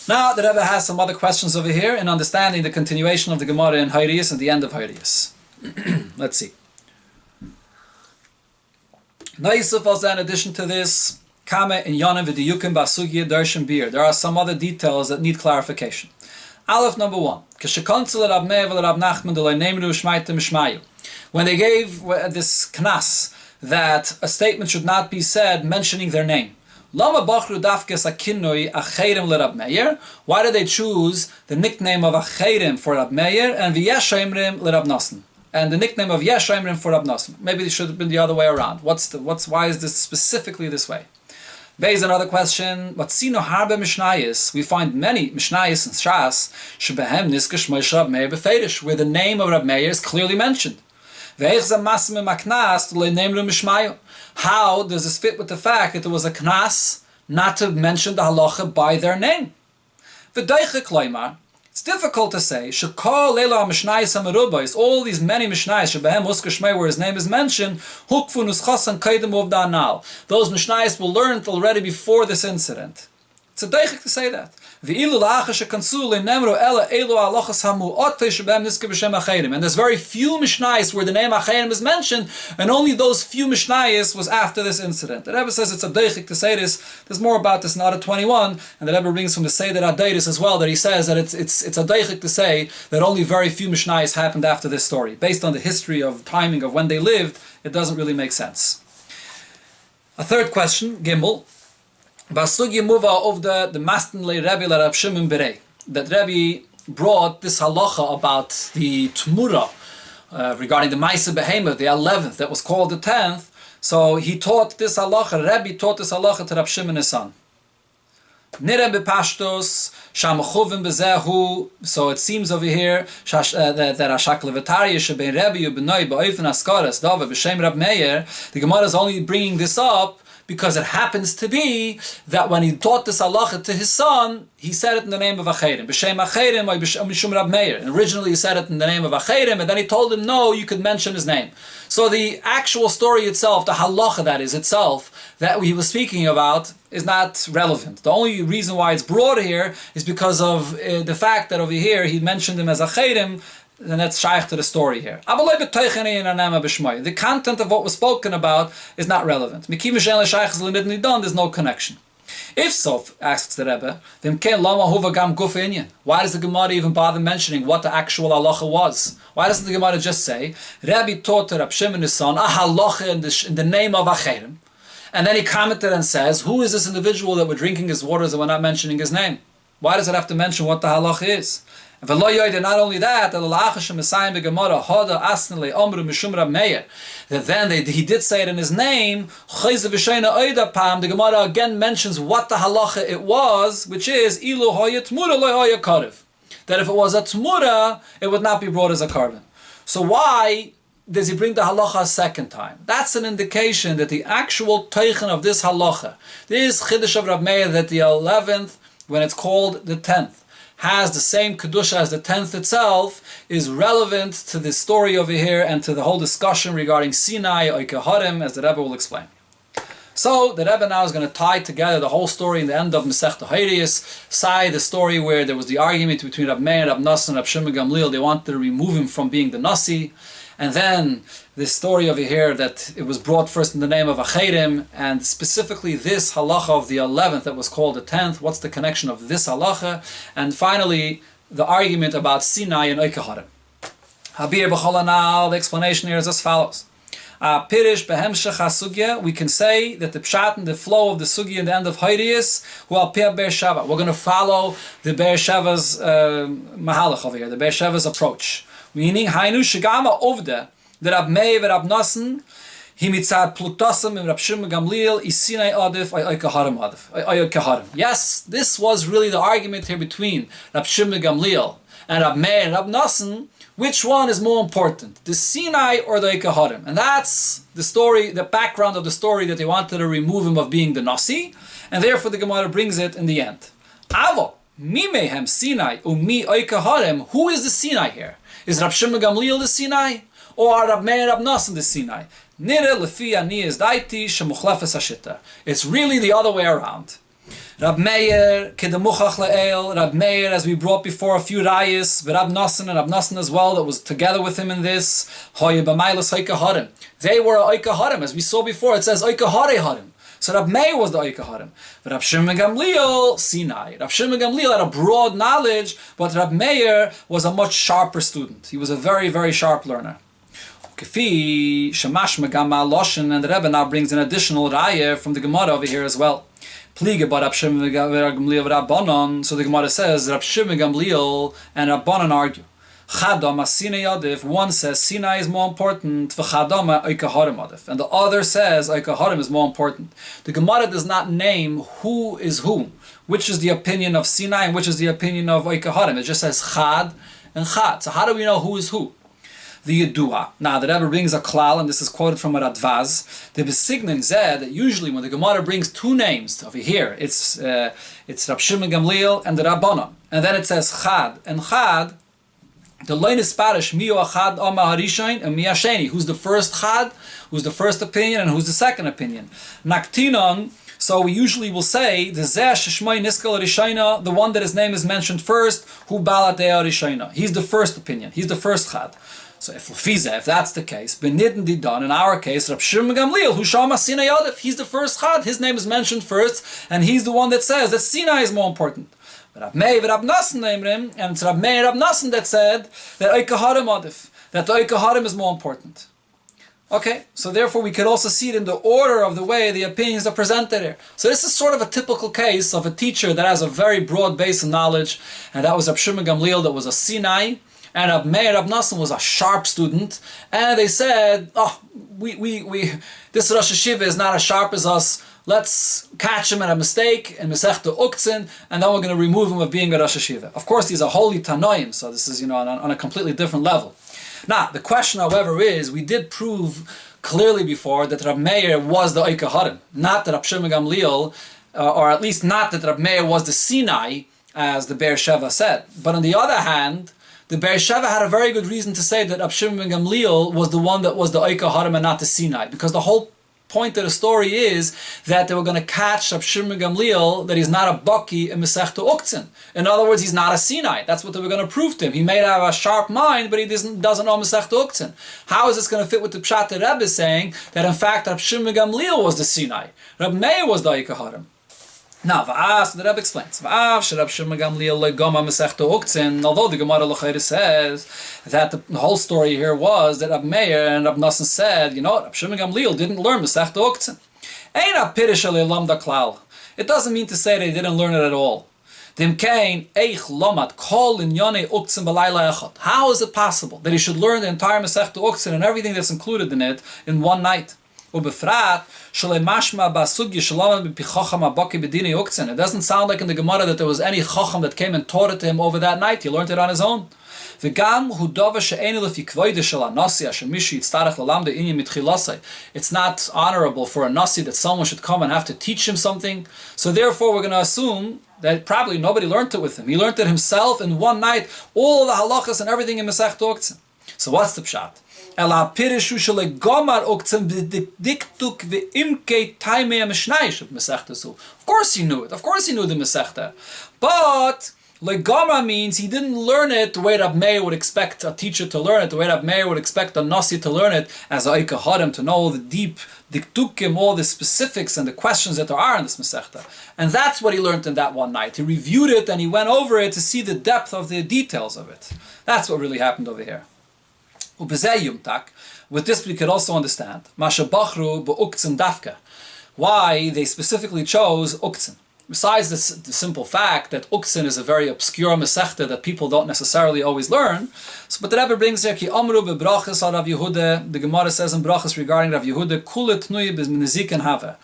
Now the Rebbe has some other questions over here in understanding the continuation of the Gemara in Hairius and the end of Hairius. Let's see. Naisuf also in addition to this, Kame in Yonim v'diyukim basugya darshan bir. There are some other details that need clarification. Aleph number 1. When they gave this knas that a statement should not be said mentioning their name. Why did they choose the nickname of Acherim for Rab Meir and V'yeshayimrim l'Rab Nosson? And the nickname of Yeshayimrim for Rab Nosson? Maybe it should have been the other way around. Why is this specifically this way? Based on another question, we find many Mishnayos and Shas where the name of Rab Meir is clearly mentioned. How does this fit with the fact that there was a knas not to mention the halacha by their name? It's difficult to say. All these many mishnayos where his name is mentioned, those mishnayos were learned already before this incident. It's a deichik to say that. And there's very few mishnayos where the name Acherim is mentioned, and only those few mishnayos was after this incident. The Rebbe says it's a deichik to say this. There's more about this in Ada 21, and the Rebbe brings from the Seder Adaitis as well, that he says that it's a deichik to say that only very few mishnayos happened after this story. Based on the history of timing of when they lived, it doesn't really make sense. A third question, Gimel. Basugya muva of the Mastenle Rabbi Rab Shimon Berei, that Rabbi brought this halacha about the Tmura regarding the Maisa Behemoth, the 11th, that was called the 10th. So he taught this halacha, Rabbi taught this halacha to Rab Shimon his son. Nire bepashtos shamachuvim bezehu. So it seems over here that Ashak Levatariya shebein Rabbi ubenoi ba'ofen askaras dava b'shem Rab Meir. The Gemara is only bringing this up because it happens to be that when he taught this halacha to his son, he said it in the name of Acherim. B'shem Acherim or Mishum Rab Meir. And originally he said it in the name of Acherim, and then he told him, no, you could mention his name. So the actual story itself, the halacha that is itself, that he was speaking about, is not relevant. The only reason why it's brought here is because of the fact that over here he mentioned him as Acherim, and that's shaykh to the story here. The content of what was spoken about is not relevant. There's no connection. If so, asks the Rebbe, why does the Gemara even bother mentioning what the actual halacha was? Why doesn't the Gemara just say, Rabbi taught to Rab Shimon his son a halacha in the name of Acherim, and then he commented and says, who is this individual that we're drinking his waters and we're not mentioning his name? Why does it have to mention what the halacha is? Not only that, that then he did say it in his name. The Gemara again mentions what the halacha it was, which is that if it was a tmura, it would not be brought as a carbon. So why does he bring the halacha a second time? That's an indication that the actual teichen of this halacha, this chiddush of Rab Meir, that the 11th, when it's called the 10th, has the same kedusha as the 10th itself, is relevant to this story over here and to the whole discussion regarding Sinai or Keharim, as the Rebbe will explain. So the Rebbe now is going to tie together the whole story in the end of Masechta Hayrius, the story where there was the argument between Rab Meir, Rab Nosson, and Rab Shimon Gamliel. They wanted to remove him from being the Nasi. And then this story over here that it was brought first in the name of Acherim, and specifically this halacha of the 11th that was called the 10th. What's the connection of this halacha? And finally, the argument about Sinai and Oikeharim. Habir b'cholanal, the explanation here is as follows. Pirish behemshech hasugya, we can say that the pshat and the flow of the sugya in the end of Hayrius, Be'er we're going to follow the Be'er Sheva's mahalach over here, the Be'er Sheva's approach. Meaning, Hainu Shigama Ovda, the Rab Meir Rab Nosson, Himitzad Pluktasam and Rab Shimon Gamliel, Isinai Adif, Ayakaharim. Yes, this was really the argument here between Rab Shimon Gamliel and Rab Meir and Rab Nosson. Which one is more important, the Sinai or the Ayakaharim? And that's the story, the background of the story, that they wanted to remove him of being the Nasi, and therefore the Gemara brings it in the end. Avo, mi mehem Sinai, mi Ayakaharim, who is the Sinai here? Is Rab Shimon Gamliel the Sinai? Or are Rab Meir and Rab Nosson the Sinai? It's really the other way around. Rab Meir, Rab Meir, as we brought before a few rayas, Rab Nosson and Rab Nosson as well, that was together with him in this. They were Oikaharim. As we saw before, it says Oikaharim. So Rab Meir was the Oika Harim. But Rab Shimon Gamliel, Sinai. Rab Shimon Gamliel had a broad knowledge, but Rab Meir was a much sharper student. He was a very, very sharp learner. Kefi Shamash Megama Loshen, and the Rebbe now brings an additional raya from the Gemara over here as well. Pliege by Rab Shimon Gamliel Rabbanon. So the Gemara says Rab Shimon Gamliel and Rabbanon argue. Chadam Sinai Yadif. One says Sinai is more important, v'chadam Oika Harim Adif, and the other says Oika Harim is more important. The Gemara does not name who is who, which is the opinion of Sinai and which is the opinion of Oika Harim. It just says Chad and Chad. So how do we know who is who? The Yedua. Now the Rebbe brings a klal, and this is quoted from a Radvaz. The Besignan said that usually when the Gemara brings two names over here, it's Rab Shimon Gamliel and the Rabbanon, and then it says Chad and Chad. The line is parish miu achad ama harishain and miyasheni. Who's the first chad? Who's the first opinion and who's the second opinion? Naktinon. So we usually will say the zeh sheshmai niskal rishayna, the one that his name is mentioned first. Who balat rishayna? He's the first opinion. He's the first chad. So if that's the case, benidin didan, in our case, Rab Shimon Gamliel, who shama Sinai Yadif, he's the first chad. His name is mentioned first, and he's the one that says that Sinai is more important. Rab Meir Rab Nasan named, and it's Rab Meir Rab Nasan that said that Oika Harim Adif, that the Oika Harim is more important. Okay, so therefore we could also see it in the order of the way the opinions are presented here. So this is sort of a typical case of a teacher that has a very broad base of knowledge, and that was Rab Shimon Gamliel, that was a Sinai, and Rab Meir Rab Nasan was a sharp student, and they said, oh, this Rosh Hashiva is not as sharp as us. Let's catch him at a mistake in Masechta Uktzin, and then we're going to remove him of being a Rosh Hashiva. Of course, these are holy Tanoim, so this is, on a completely different level. Now, the question, however, is, we did prove clearly before that Rab Meir was the Oika Harim, not that Rab Shimon Gamliel, or at least not that Rab Meir was the Sinai, as the Be'er Sheva said. But on the other hand, the Be'er Sheva had a very good reason to say that Rab Shimon Gamliel was the one that was the Oika Harim and not the Sinai, because the whole point of the story is that they were going to catch Rab Shimon Gamliel that he's not a Baki in Masechta Uktzin. In other words, he's not a Sinai. That's what they were going to prove to him. He may have a sharp mind, but he doesn't know Masechta Uktzin. How is this going to fit with the Pshat that Rebbe is saying that in fact Rab Shimon Gamliel was the Sinai? Rab Meir was the Oika Harim. Now, the Rebbe explains, although the Gemara L'chaira says that the whole story here was that Rab Meir and Rab Nasan said, Rab Shimon Gamliel didn't learn Masechta Uktzin. It doesn't mean to say they didn't learn it at all. How is it possible that he should learn the entire Masechta Uktzin and everything that's included in it in one night? It doesn't sound like in the Gemara that there was any chacham that came and taught it to him over that night. He learned it on his own. It's not honorable for a nasi that someone should come and have to teach him something. So therefore we're going to assume that probably nobody learned it with him. He learned it himself in one night, all the halachas and everything in Masechta Uktzin. So what's the pshat? Of course he knew it. Of course he knew the Masechta. But Legama means he didn't learn it the way Rab Meir would expect a teacher to learn it, the way Rab Meir would expect a Nasi to learn it, as Oika Harim, to know all the deep diktukim, all the specifics and the questions that there are in this Masechta. And that's what he learned in that one night. He reviewed it and he went over it to see the depth of the details of it. That's what really happened over here. With this we could also understand why they specifically chose Uktzin. Besides the simple fact that Uktzin is a very obscure Masechta that people don't necessarily always learn, but the Rebbe brings here, Ki Amru bebrachas al Rav Yehuda, the Gemara says in brachas regarding Rav Yehuda, Kule Tnui b'Nezikin Have,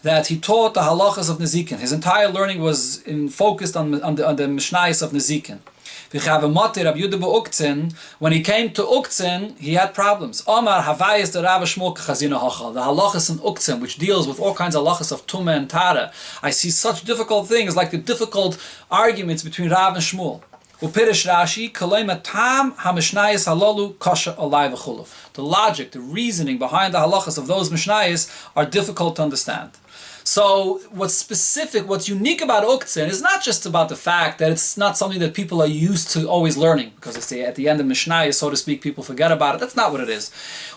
that he taught the halachas of Nezikin. His entire learning was focused on the Mishnayos of Nezikin. When he came to Uktzin, he had problems. Omar Havayis the Rav Shmuel Chazina Hachal. The halachas in Uktzin, which deals with all kinds of halachas of Tumah and Tara. I see such difficult things, like the difficult arguments between Rav and Shmuel. Upirish Rashi, Kaleima Tam HaMishnayis Halalu Kasha Alai V'chulu. The logic, the reasoning behind the halachas of those Mishnayis are difficult to understand. So what's specific, what's unique about Uktzin is not just about the fact that it's not something that people are used to always learning, because it's at the end of Mishnah, so to speak, people forget about it. That's not what it is.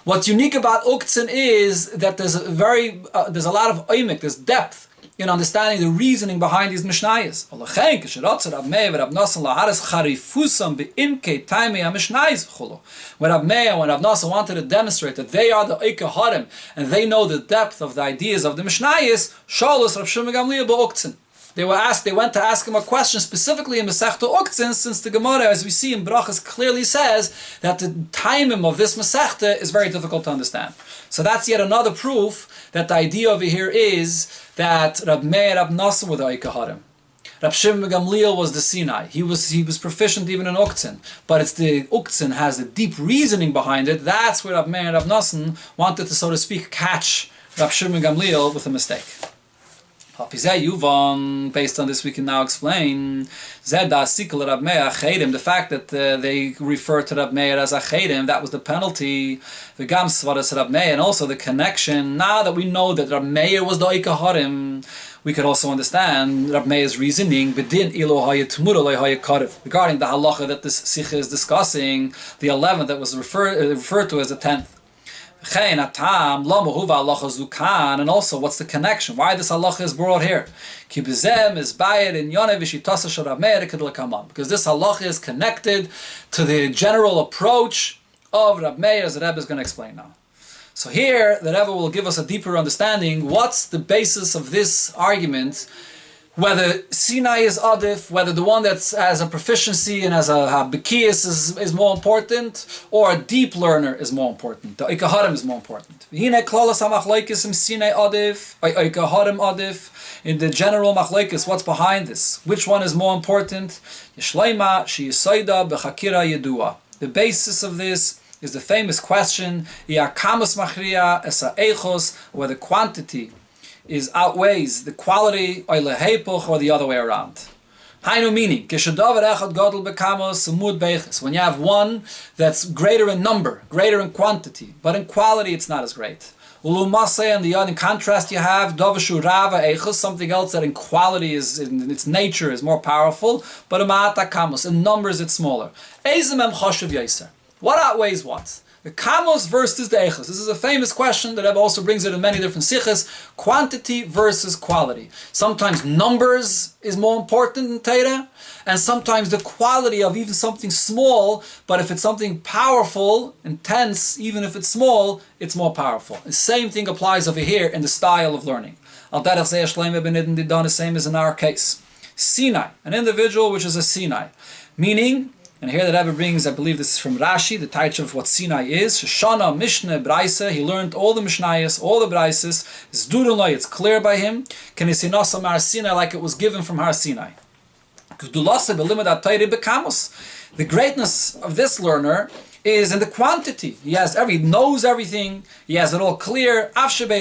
What's unique about Uktzin is that there's a lot of oimik, there's depth in understanding the reasoning behind these Mishnayos. When Rabbi Meir and Rav Nosson wanted to demonstrate that they are the Eike Harim and they know the depth of the ideas of the Mishnayos, Shalus Rav Shimon Gamliel b'Uktzin. They went to ask him a question specifically in Masechta Uktzin, since the Gemara, as we see in Brachas, clearly says that the timing of this Masechta is very difficult to understand. So that's yet another proof that the idea over here is that Rab Meir and Rab Nosson were the Eike Harim. Rab Shimon Gamliel was the Sinai. He was proficient even in Uktzin, but it's the Uktzin has the deep reasoning behind it. That's where Rab Meir and Rab Nosson wanted to, so to speak, catch Rab Shimon Gamliel with a mistake. Based on this, we can now explain the fact that they refer to Rab Meir as Achedim. That was the penalty. And also the connection. Now that we know that Rab Meir was the Eike Harim, we could also understand Rab Meir's reasoning regarding the halacha that this sikha is discussing, the 11th that was referred to as the 10th. And also, what's the connection? Why this halacha is brought here? Because this halacha is connected to the general approach of Rab Meir, as the Rebbe is going to explain now. So here, the Rebbe will give us a deeper understanding. What's the basis of this argument? Whether Sinai is adif, whether the one that has a proficiency and has a bekiyas is more important, or a deep learner is more important. The Eike Harim is more important. In the general machlokes, what's behind this? Which one is more important? The basis of this is the famous question, whether quantity is outweighs the quality or the other way around. Meaning, when you have one that's greater in number, greater in quantity, but in quality it's not as great. In contrast, you have something else that in quality is in its nature is more powerful, but in numbers it's smaller. What outweighs what? The kamos versus the echos. This is a famous question that Rebbe also brings it in many different sichas. Quantity versus quality. Sometimes numbers is more important in Torah, and sometimes the quality of even something small, but if it's something powerful, intense, even if it's small, it's more powerful. The same thing applies over here in the style of learning. The same as in our case. Sinai, an individual which is a Sinai, meaning, and here the Rebbe brings, I believe this is from Rashi, the title of what Sinai is. Shoshana, Mishnah, Braisa. He learned all the Mishnayos, all the Braises. It's clear by him. Kenisinasa Mar Sinai, like it was given from Har Sinai. The greatness of this learner is in the quantity. He knows everything. He has it all clear. Although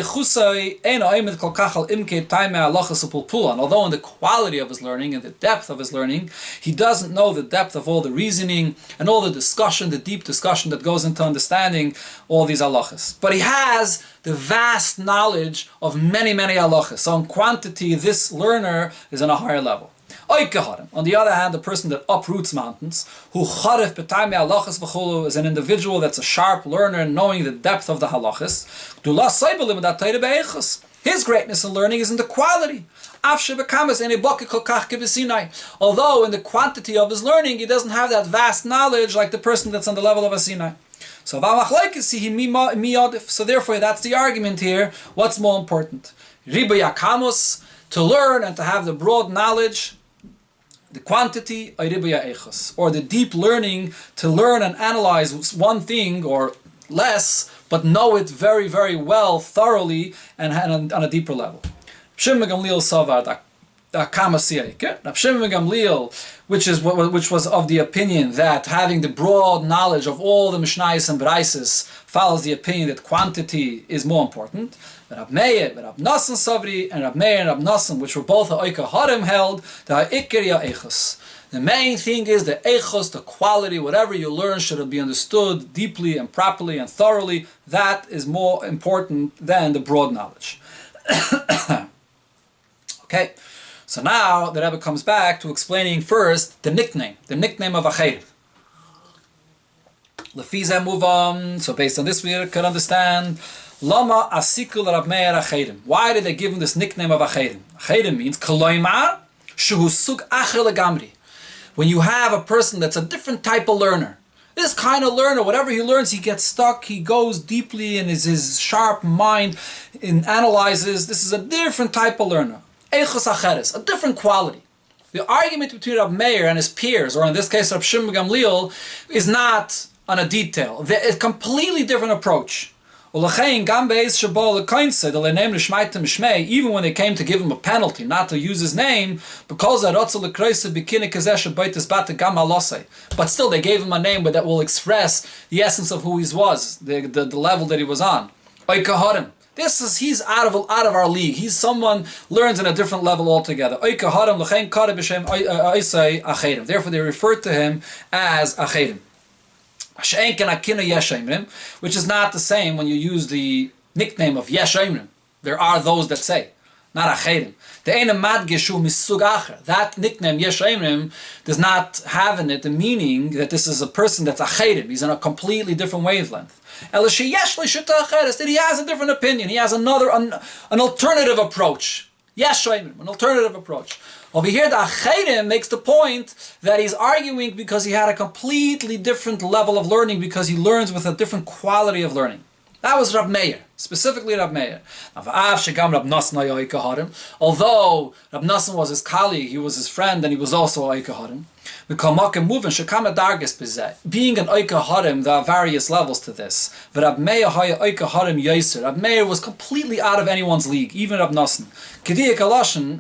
in the quality of his learning and the depth of his learning, he doesn't know the depth of all the reasoning and all the discussion, the deep discussion that goes into understanding all these halachas. But he has the vast knowledge of many, many halachas. So in quantity, this learner is on a higher level. On the other hand, the person that uproots mountains, who charif b'taimei halachas v'chulu, is an individual that's a sharp learner, knowing the depth of the halachas. His greatness in learning is in the quality. Although in the quantity of his learning, he doesn't have that vast knowledge like the person that's on the level of a Sinai. So therefore, that's the argument here. What's more important? To learn and to have the broad knowledge, the quantity, or the deep learning to learn and analyze one thing or less, but know it very, very well, thoroughly, and on a deeper level. Shimon Gamliel Savar, Shimon Gamliel, which was of the opinion that having the broad knowledge of all the Mishnayos and Braises follows the opinion that quantity is more important. Rab Meir, Rab Nosson Savri, and Rab Meir and Rab Nosson, which were both the Eike Harim, held the Ikriya Echos. The main thing is the Echos, the quality, whatever you learn should be understood deeply and properly and thoroughly. That is more important than the broad knowledge. Okay, so now the Rebbe comes back to explaining first the nickname of Achedim. Lefiza move on. So based on this, we can understand Lama Asikul Rab Meir Achedim. Why did they give him this nickname of Achedim? Achedim means Koloimar Shuhu Sug Acher Legamri. When you have a person that's a different type of learner, this kind of learner, whatever he learns, he gets stuck, he goes deeply in his sharp mind and analyzes. This is a different type of learner. Eichos Acheres, a different quality. The argument between Rab Meir and his peers, or in this case Rab Shimon Gamliel, is not on a detail. It's a completely different approach. Even when they came to give him a penalty, not to use his name, but still they gave him a name that will express the essence of who he was, the level that he was on. He's out of our league. He's someone learns in a different level altogether. Therefore they refer to him as Achedim. Which is not the same when you use the nickname of Yesh Omrim. There are those that say, not Achedim. That nickname Yesh Omrim does not have in it the meaning that this is a person that's Achedim. He's in a completely different wavelength. That he has a different opinion. He has an alternative approach. Yesh Omrim, an alternative approach. Over here, the Achedim makes the point that he's arguing because he had a completely different level of learning, because he learns with a different quality of learning. That was Rab Meir, specifically Rab Meir. Although Rab Nosson was his colleague, he was his friend, and he was also a Oikaharim. Being an Oikaharim, there are various levels to this. But Rab Meir was completely out of anyone's league, even Rab Nosson.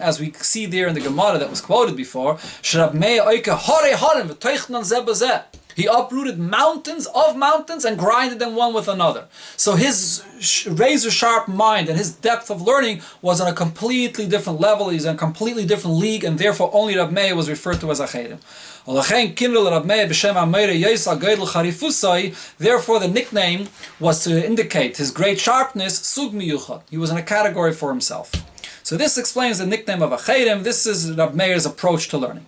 As we see there in the Gemara that was quoted before, he uprooted mountains of mountains and grinded them one with another. So his razor sharp mind and his depth of learning was on a completely different level. He's in a completely different league, and therefore only Rab Meir was referred to as Achedim. Therefore the nickname was to indicate his great sharpness, Sug Miyuchad. He was in a category for himself. So this explains the nickname of Achedim. This is Rab Meir's approach to learning.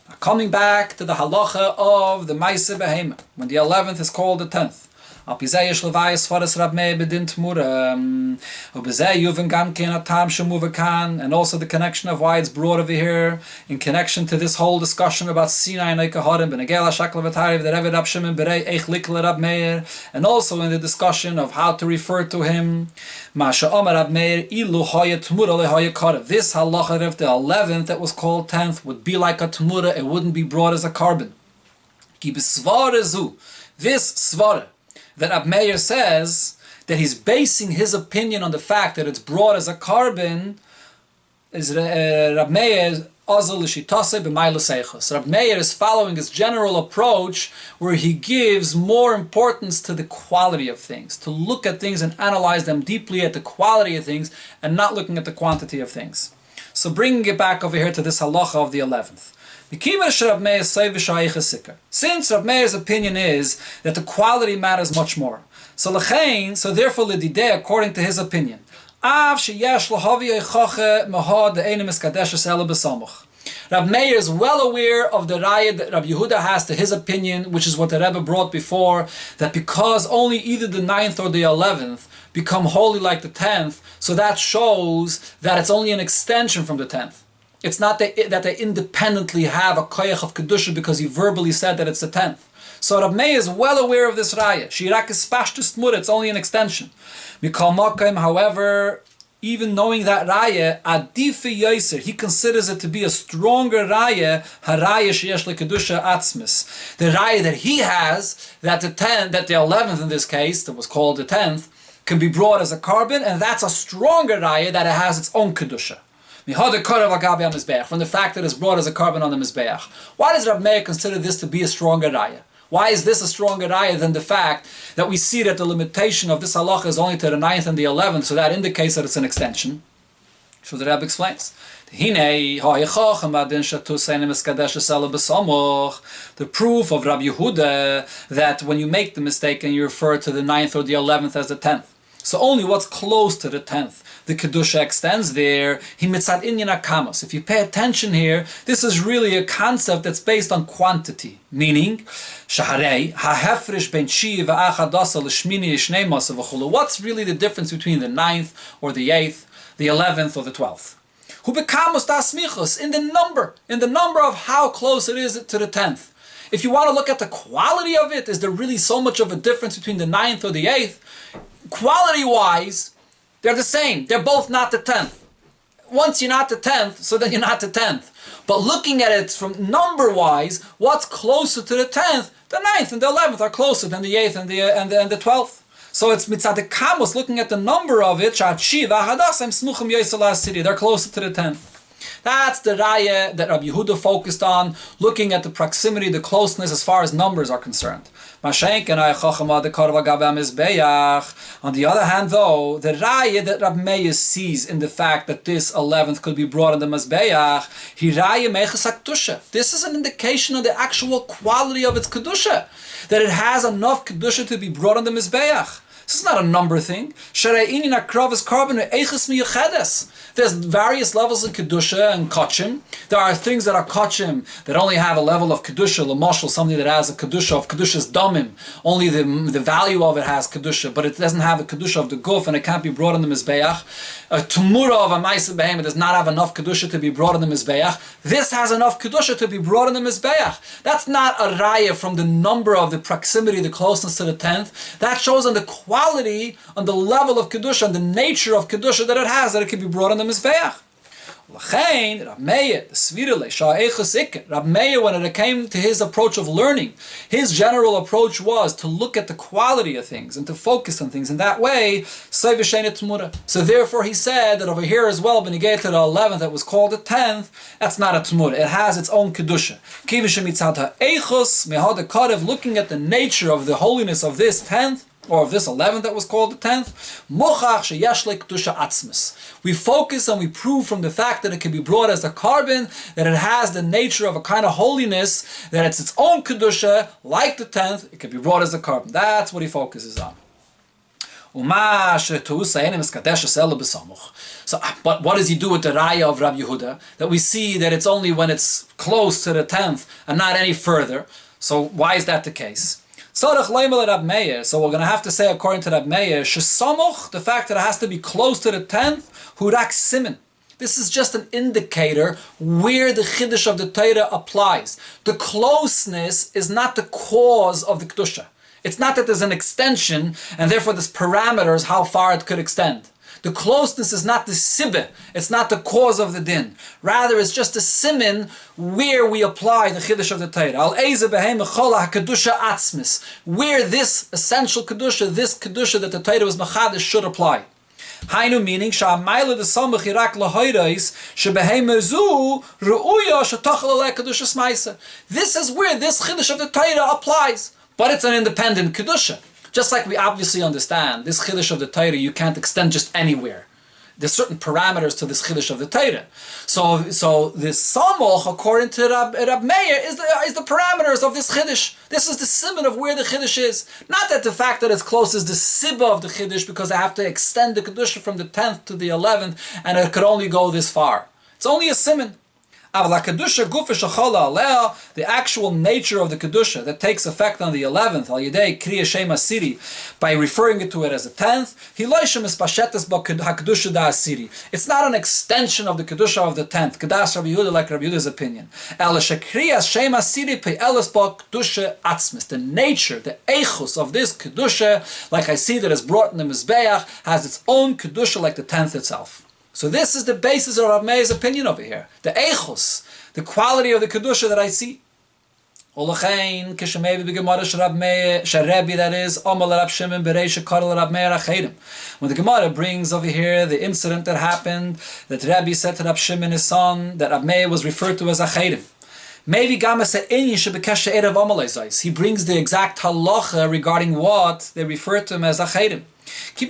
Now, coming back to the halacha of the Maaseh Behema, when the 11th is called the 10th. And also the connection of why it's brought over here in connection to this whole discussion about Sinai and Oikaharim, and also in the discussion of how to refer to him. This halacha of the 11th that was called 10th would be like a Tmura, it wouldn't be brought as a carbon. This svara that Rab Meir says that he's basing his opinion on the fact that it's brought as a carbon is Rab Meir Rab Meir is following his general approach where he gives more importance to the quality of things, to look at things and analyze them deeply at the quality of things and not looking at the quantity of things. So bringing it back over here to this halacha of the 11th. Since Rab Meir's opinion is that the quality matters much more, so therefore l'didei, according to his opinion, Rab Meir is well aware of the raya that Rabbi Yehuda has to his opinion, which is what the Rebbe brought before, that because only either the 9th or the 11th become holy like the 10th, so that shows that it's only an extension from the 10th. It's not that they independently have a koyach of kedusha because he verbally said that it's the 10th. So Rab Meir is well aware of this raya. Shirak is spashtus mur, it's only an extension. Mikal Makayim, however, even knowing that raya, adifi yoser, he considers it to be a stronger raya, haraya sheyesh lekedusha atzmis. The raya that he has, that the 11th in this case, that was called the 10th, can be brought as a carbon, and that's a stronger raya that it has its own kedusha. From the fact that it's brought as a carbon on the Mizbeach. Why does Rab Meir consider this to be a stronger raya? Why is this a stronger raya than the fact that we see that the limitation of this halacha is only to the 9th and the 11th, so that indicates that it's an extension? So the Rabbi explains. The proof of Rabbi Yehuda that when you make the mistake and you refer to the 9th or the 11th as the 10th, So only what's close to the 10th, the Kedusha extends there. Himitzad inyan akamos. If you pay attention here, this is really a concept that's based on quantity. Meaning, shaharei hahefresh ben shi va'achadasa l'shmini yishnei v'chulu. What's really the difference between the 9th or the 8th, the 11th or the 12th? Hu bekamos dasmichos, in the number of how close it is to the 10th. If you want to look at the quality of it, is there really so much of a difference between the 9th or the 8th? Quality-wise, they're the same. They're both not the 10th. Once you're not the 10th, so then you're not the 10th. But looking at it from number-wise, what's closer to the 10th? The 9th and the 11th are closer than the 8th and the 12th. So it's mitzad kamos, looking at the number of it, they're closer to the 10th. That's the raya that Rabbi Yehuda focused on, looking at the proximity, the closeness as far as numbers are concerned. On the other hand, though, the raya that Rabbi Meir sees in the fact that this 11th could be brought on the Mizbeach, this is an indication of the actual quality of its Kedusha, that it has enough Kedusha to be brought on the Mizbeach. This is not a number thing. There's various levels of Kedusha and Kachim. There are things that are Kachim that only have a level of Kedusha. L'mashal, something that has a Kedusha of Kedusha's Damim. Only the value of it has Kedusha, but it doesn't have a Kedusha of the Guf, and it can't be brought on the Mizbeach. A Tumura of a Maisa Behem does not have enough Kedusha to be brought on the Mizbeach. This has enough Kedusha to be brought on the Mizbeach. That's not a raya from the number of the proximity, the closeness to the 10th. That shows on the quality, on the level of Kedusha, on the nature of Kedusha that it has, that it can be brought on the Mizbeach. Rab Meir, when it came to his approach of learning, his general approach was to look at the quality of things and to focus on things in that way. So therefore he said that over here as well, when he gave to the 11th that was called the 10th, that's not a Tmura. It has its own Kedusha. Looking at the nature of the holiness of this 10th, or of this 11th that was called the 10th, we focus and we prove from the fact that it can be brought as a carbon, that it has the nature of a kind of holiness, that it's its own Kedusha, like the 10th, it can be brought as a carbon. That's what he focuses on. So, but what does he do with the raya of Rabbi Yehuda? That we see that it's only when it's close to the 10th and not any further. So why is that the case? So we're going to have to say, according to Rabbi Meir, the fact that it has to be close to the 10th, hurak simin. This is just an indicator where the Chiddush of the Torah applies. The closeness is not the cause of the Kedusha. It's not that there's an extension, and therefore there's parameters how far it could extend. The closeness is not the sibbe, it's not the cause of the din. Rather, it's just a simin where we apply the chiddush of the Torah. Al eze behem echol ha-kedusha atzmis. Where this essential kedusha, this kedusha that the Torah was machadish should apply. Hainu meaning, sha'amayla de samach irak lahoirais, shebehem ezu ru'uya shetachal alei kedusha smaisa. This is where this chiddush of the Torah applies. But it's an independent kedusha. Just like we obviously understand, this chiddush of the Torah you can't extend just anywhere. There's certain parameters to this chiddush of the Torah. So this samoch, according to Rab Meir, is the parameters of this chiddush. This is the simon of where the chiddush is. Not that the fact that it's close is the sibba of the chiddush, because I have to extend the kedusha from the 10th to the 11th, and it could only go this far. It's only a simon. The actual nature of the Kedusha that takes effect on the 11th, by referring it to it as a 10th, it's not an extension of the Kedusha of the 10th, Kedas Rabbi Yehuda, like Rabbi Yehuda's opinion. The nature, the echus of this Kedusha, like I see that is brought in the Mizbeach, has its own Kedusha like the 10th itself. So this is the basis of Rabbi Meir's opinion over here. The eichus, the quality of the kedusha that I see. Olachein kishemevi b'gemara sharebi, that is Omal Rab Shimon bereisha kadal Rab Meir achedim. When the Gemara brings over here the incident that happened, that Rabbi said to Rab Shimon his son that Rab Meir was referred to as achedim. Maybe Gamasa Inyin shebekesha erev Omalezais. He brings the exact halacha regarding what they refer to him as achedim. This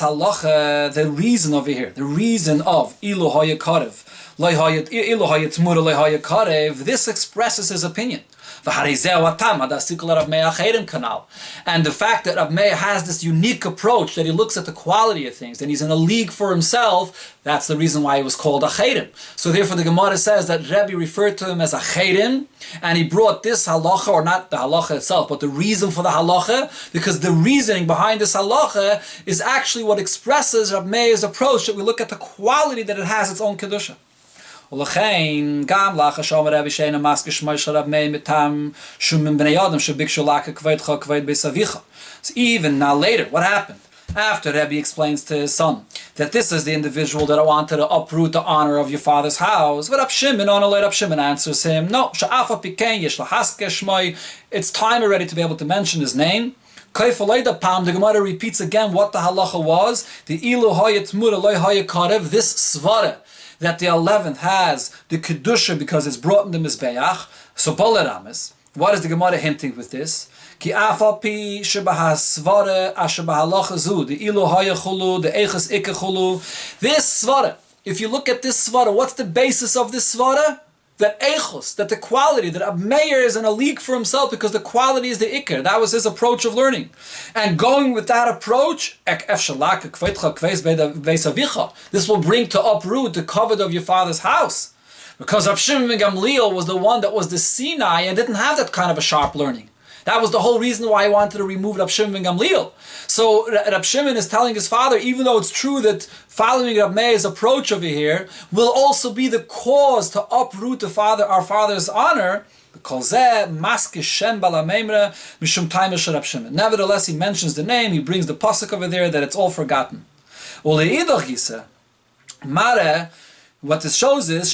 halacha, the reason over here, the reason of ilu hayakarev, this expresses his opinion. And the fact that Rabbi Meir has this unique approach, that he looks at the quality of things, and he's in a league for himself, that's the reason why he was called a Chedim. So therefore the Gemara says that Rabbi referred to him as a Chedim, and he brought this halacha, or not the halacha itself, but the reason for the halacha, because the reasoning behind this halacha is actually what expresses Rabbi Meir's approach, that we look at the quality that it has its own kedusha. So even now later, what happened? After Rabbi explains to his son that this is the individual that wanted to uproot the honor of your father's house, but Rab Shimon answers him, no, it's time already to be able to mention his name. The Gemara repeats again what the halacha was. The this svara, that the 11th has the kedusha because it's brought in the mizbeach. So boleramis, what is the Gemara hinting with this? Ki afal pi shebahasvara ashabahalacha zu the ilu hayachulu the echas ikachulu. This svara, if you look at this svara, what's the basis of this svara? That echos, that the quality, that Rabbi Meir is in a league for himself because the quality is the ikar. That was his approach of learning. And going with that approach, this will bring to uproot the covet of your father's house. Because Rab Shimon ben Gamliel was the one that was the Sinai and didn't have that kind of a sharp learning. That was the whole reason why he wanted to remove Rab Shimon ben Gamliel. So Rab Shimon is telling his father, even though it's true that following Rab Meir's approach over here will also be the cause to uproot our father's honor, nevertheless, he mentions the name, he brings the pasuk over there that it's all forgotten. What this shows is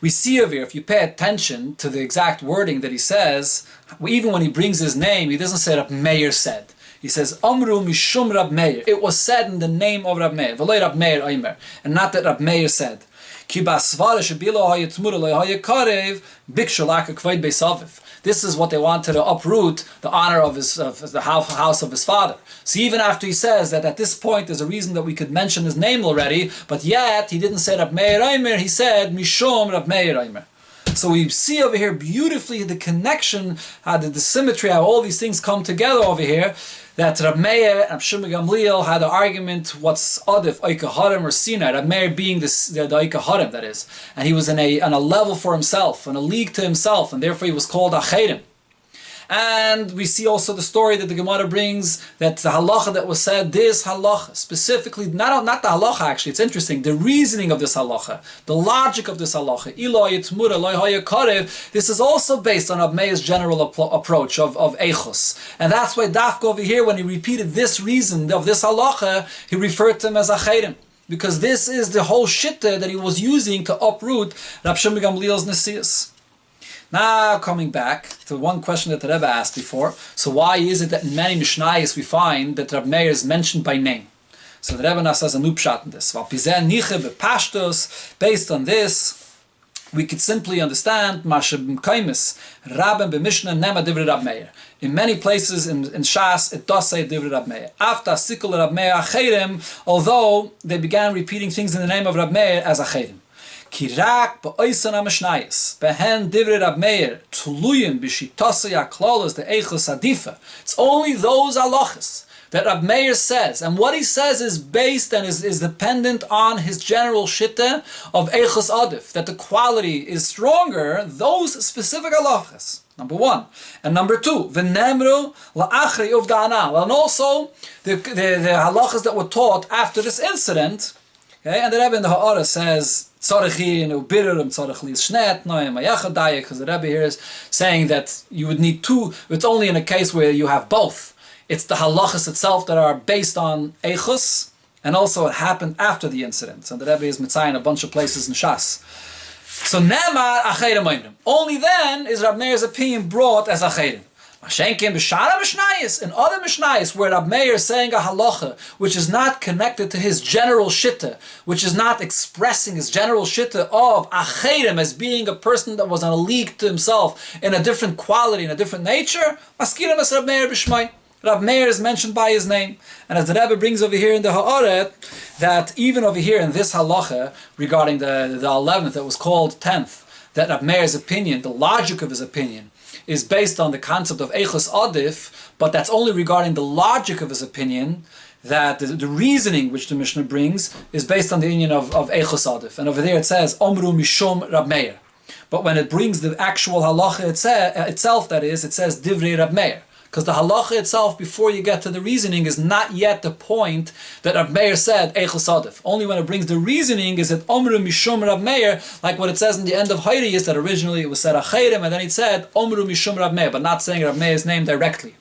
we see over here, if you pay attention to the exact wording that he says, even when he brings his name, he doesn't say Rab Meir said. He says, Amru Mishum Rab Meir. It was said in the name of Rab Meir. V'loi Rab Meir Omer. And not that Rab Meir said. Ki basvara shebilo hayetmura lo hayekarev bikshu laka kvoid beisaviv. This is what they wanted to uproot, the honor of the house of his father. So even after he says that at this point there's a reason that we could mention his name already, but yet he didn't say Rab Meir Omer, he said Mishum Rab Meir Omer. So we see over here beautifully the connection, the symmetry, how all these things come together over here, that Rab Meir and Rab Shimon ben Gamliel had an argument, what's Adif, Oika Harem or Sinai, Rab Meir being the Oika Harem, that is. And he was on a level for himself, in a league to himself, and therefore he was called Achedim. And we see also the story that the Gemara brings, that the halacha that was said, this halacha, specifically, not the halacha actually, it's interesting, the reasoning of this halacha, the logic of this halacha, this is also based on Rab Meir's general approach of echos. And that's why Dafka over here, when he repeated this reason of this halacha, he referred to him as Achedim. Because this is the whole shitta that he was using to uproot Rab Shimon ben Gamliel's Nesias. Now coming back to one question that the Rebbe asked before, so why is it that in many Mishnayos we find that Rab Meir is mentioned by name? So the Rebbe now says a new pshat in this. Based on this, we could simply understand in many places in Shas it does say Divrei Rab Meir. After Sikul Rab Meir Achedim, although they began repeating things in the name of Rab Meir as Achedim. Kirak ba'oisan ha-mishnayis behen divrei Rab Meir tuluyim b'shitosei ha-klolos the eichos adifa. It's only those halachas that Rab Meir says, and what he says is based and is dependent on his general shitta of eichos adif, that the quality is stronger, those specific halachas. Number one. And number two, v'nemru la'achri uvda'anal. And also the halachas that were taught after this incident. Okay? And the Rebbe in the Ha'ara says, because the Rebbe here is saying that you would need two. It's only in a case where you have both. It's the halachas itself that are based on eichus, and also it happened after the incident. And the Rebbe is mitzvah in a bunch of places in Shas. So nemar achedim oimrim. Only then is Rab Meir's opinion brought as achedim. In other Mishnayos, where Rab Meir is saying a halacha which is not connected to his general shitta, which is not expressing his general shitta of achedim as being a person that was on a league to himself in a different quality, in a different nature, maskirim as Rab Meir b'shmai. Rab Meir is mentioned by his name. And as the Rebbe brings over here in the Ha'aret, that even over here in this halacha, regarding the 11th that was called 10th, that Rab Meir's opinion, the logic of his opinion, is based on the concept of Eichos Adif, but that's only regarding the logic of his opinion, that the reasoning which the Mishnah brings is based on the union of Eichos Adif. And over there it says, Omru Mishum Rab Meir. But when it brings the actual halacha itself, that is, it says Divrei Rab Meir. Because the halacha itself, before you get to the reasoning, is not yet the point that Rab Meir said, Eichos Adif. Only when it brings the reasoning is it Omru Mishum Rab Meir, like what it says in the end of Hayri, is that originally it was said Achayrim, and then it said Omru Mishum Rab Meir, but not saying Rab Meir's name directly.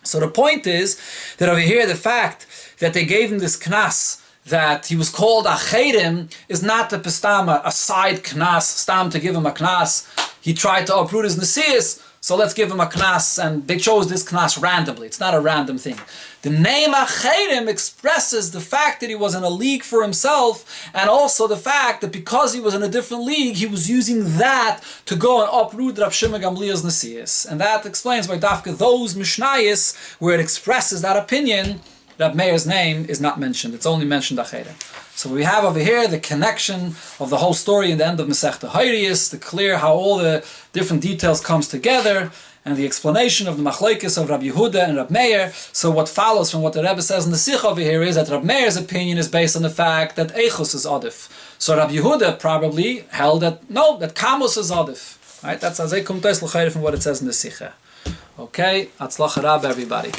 So the point is that over here, the fact that they gave him this knas, that he was called Achayrim, is not the pistama, a side knas, stam to give him a knas. He tried to uproot his nesias, so let's give him a knas, and they chose this knas randomly. It's not a random thing. The name Achayrim expresses the fact that he was in a league for himself, and also the fact that because he was in a different league, he was using that to go and uproot Rav Shimon Gamliel's nesias. And that explains why Dafka those Mishnayos, where it expresses that opinion, Rab Meir's name is not mentioned. It's only mentioned Achayrim. So we have over here the connection of the whole story in the end of Masechta Hayriyos, to clear how all the different details comes together, and the explanation of the machlokes of Rabbi Yehuda and Rab Meir. So what follows from what the Rebbe says in the Sikh over here is that Rab Meir's opinion is based on the fact that Eichos is Adif. So Rabbi Yehuda probably held that, no, that Kamos is Adif. Right? That's Azay Kumtais L'chayr from what it says in the Sikh. Okay, Atzlach Rab, everybody.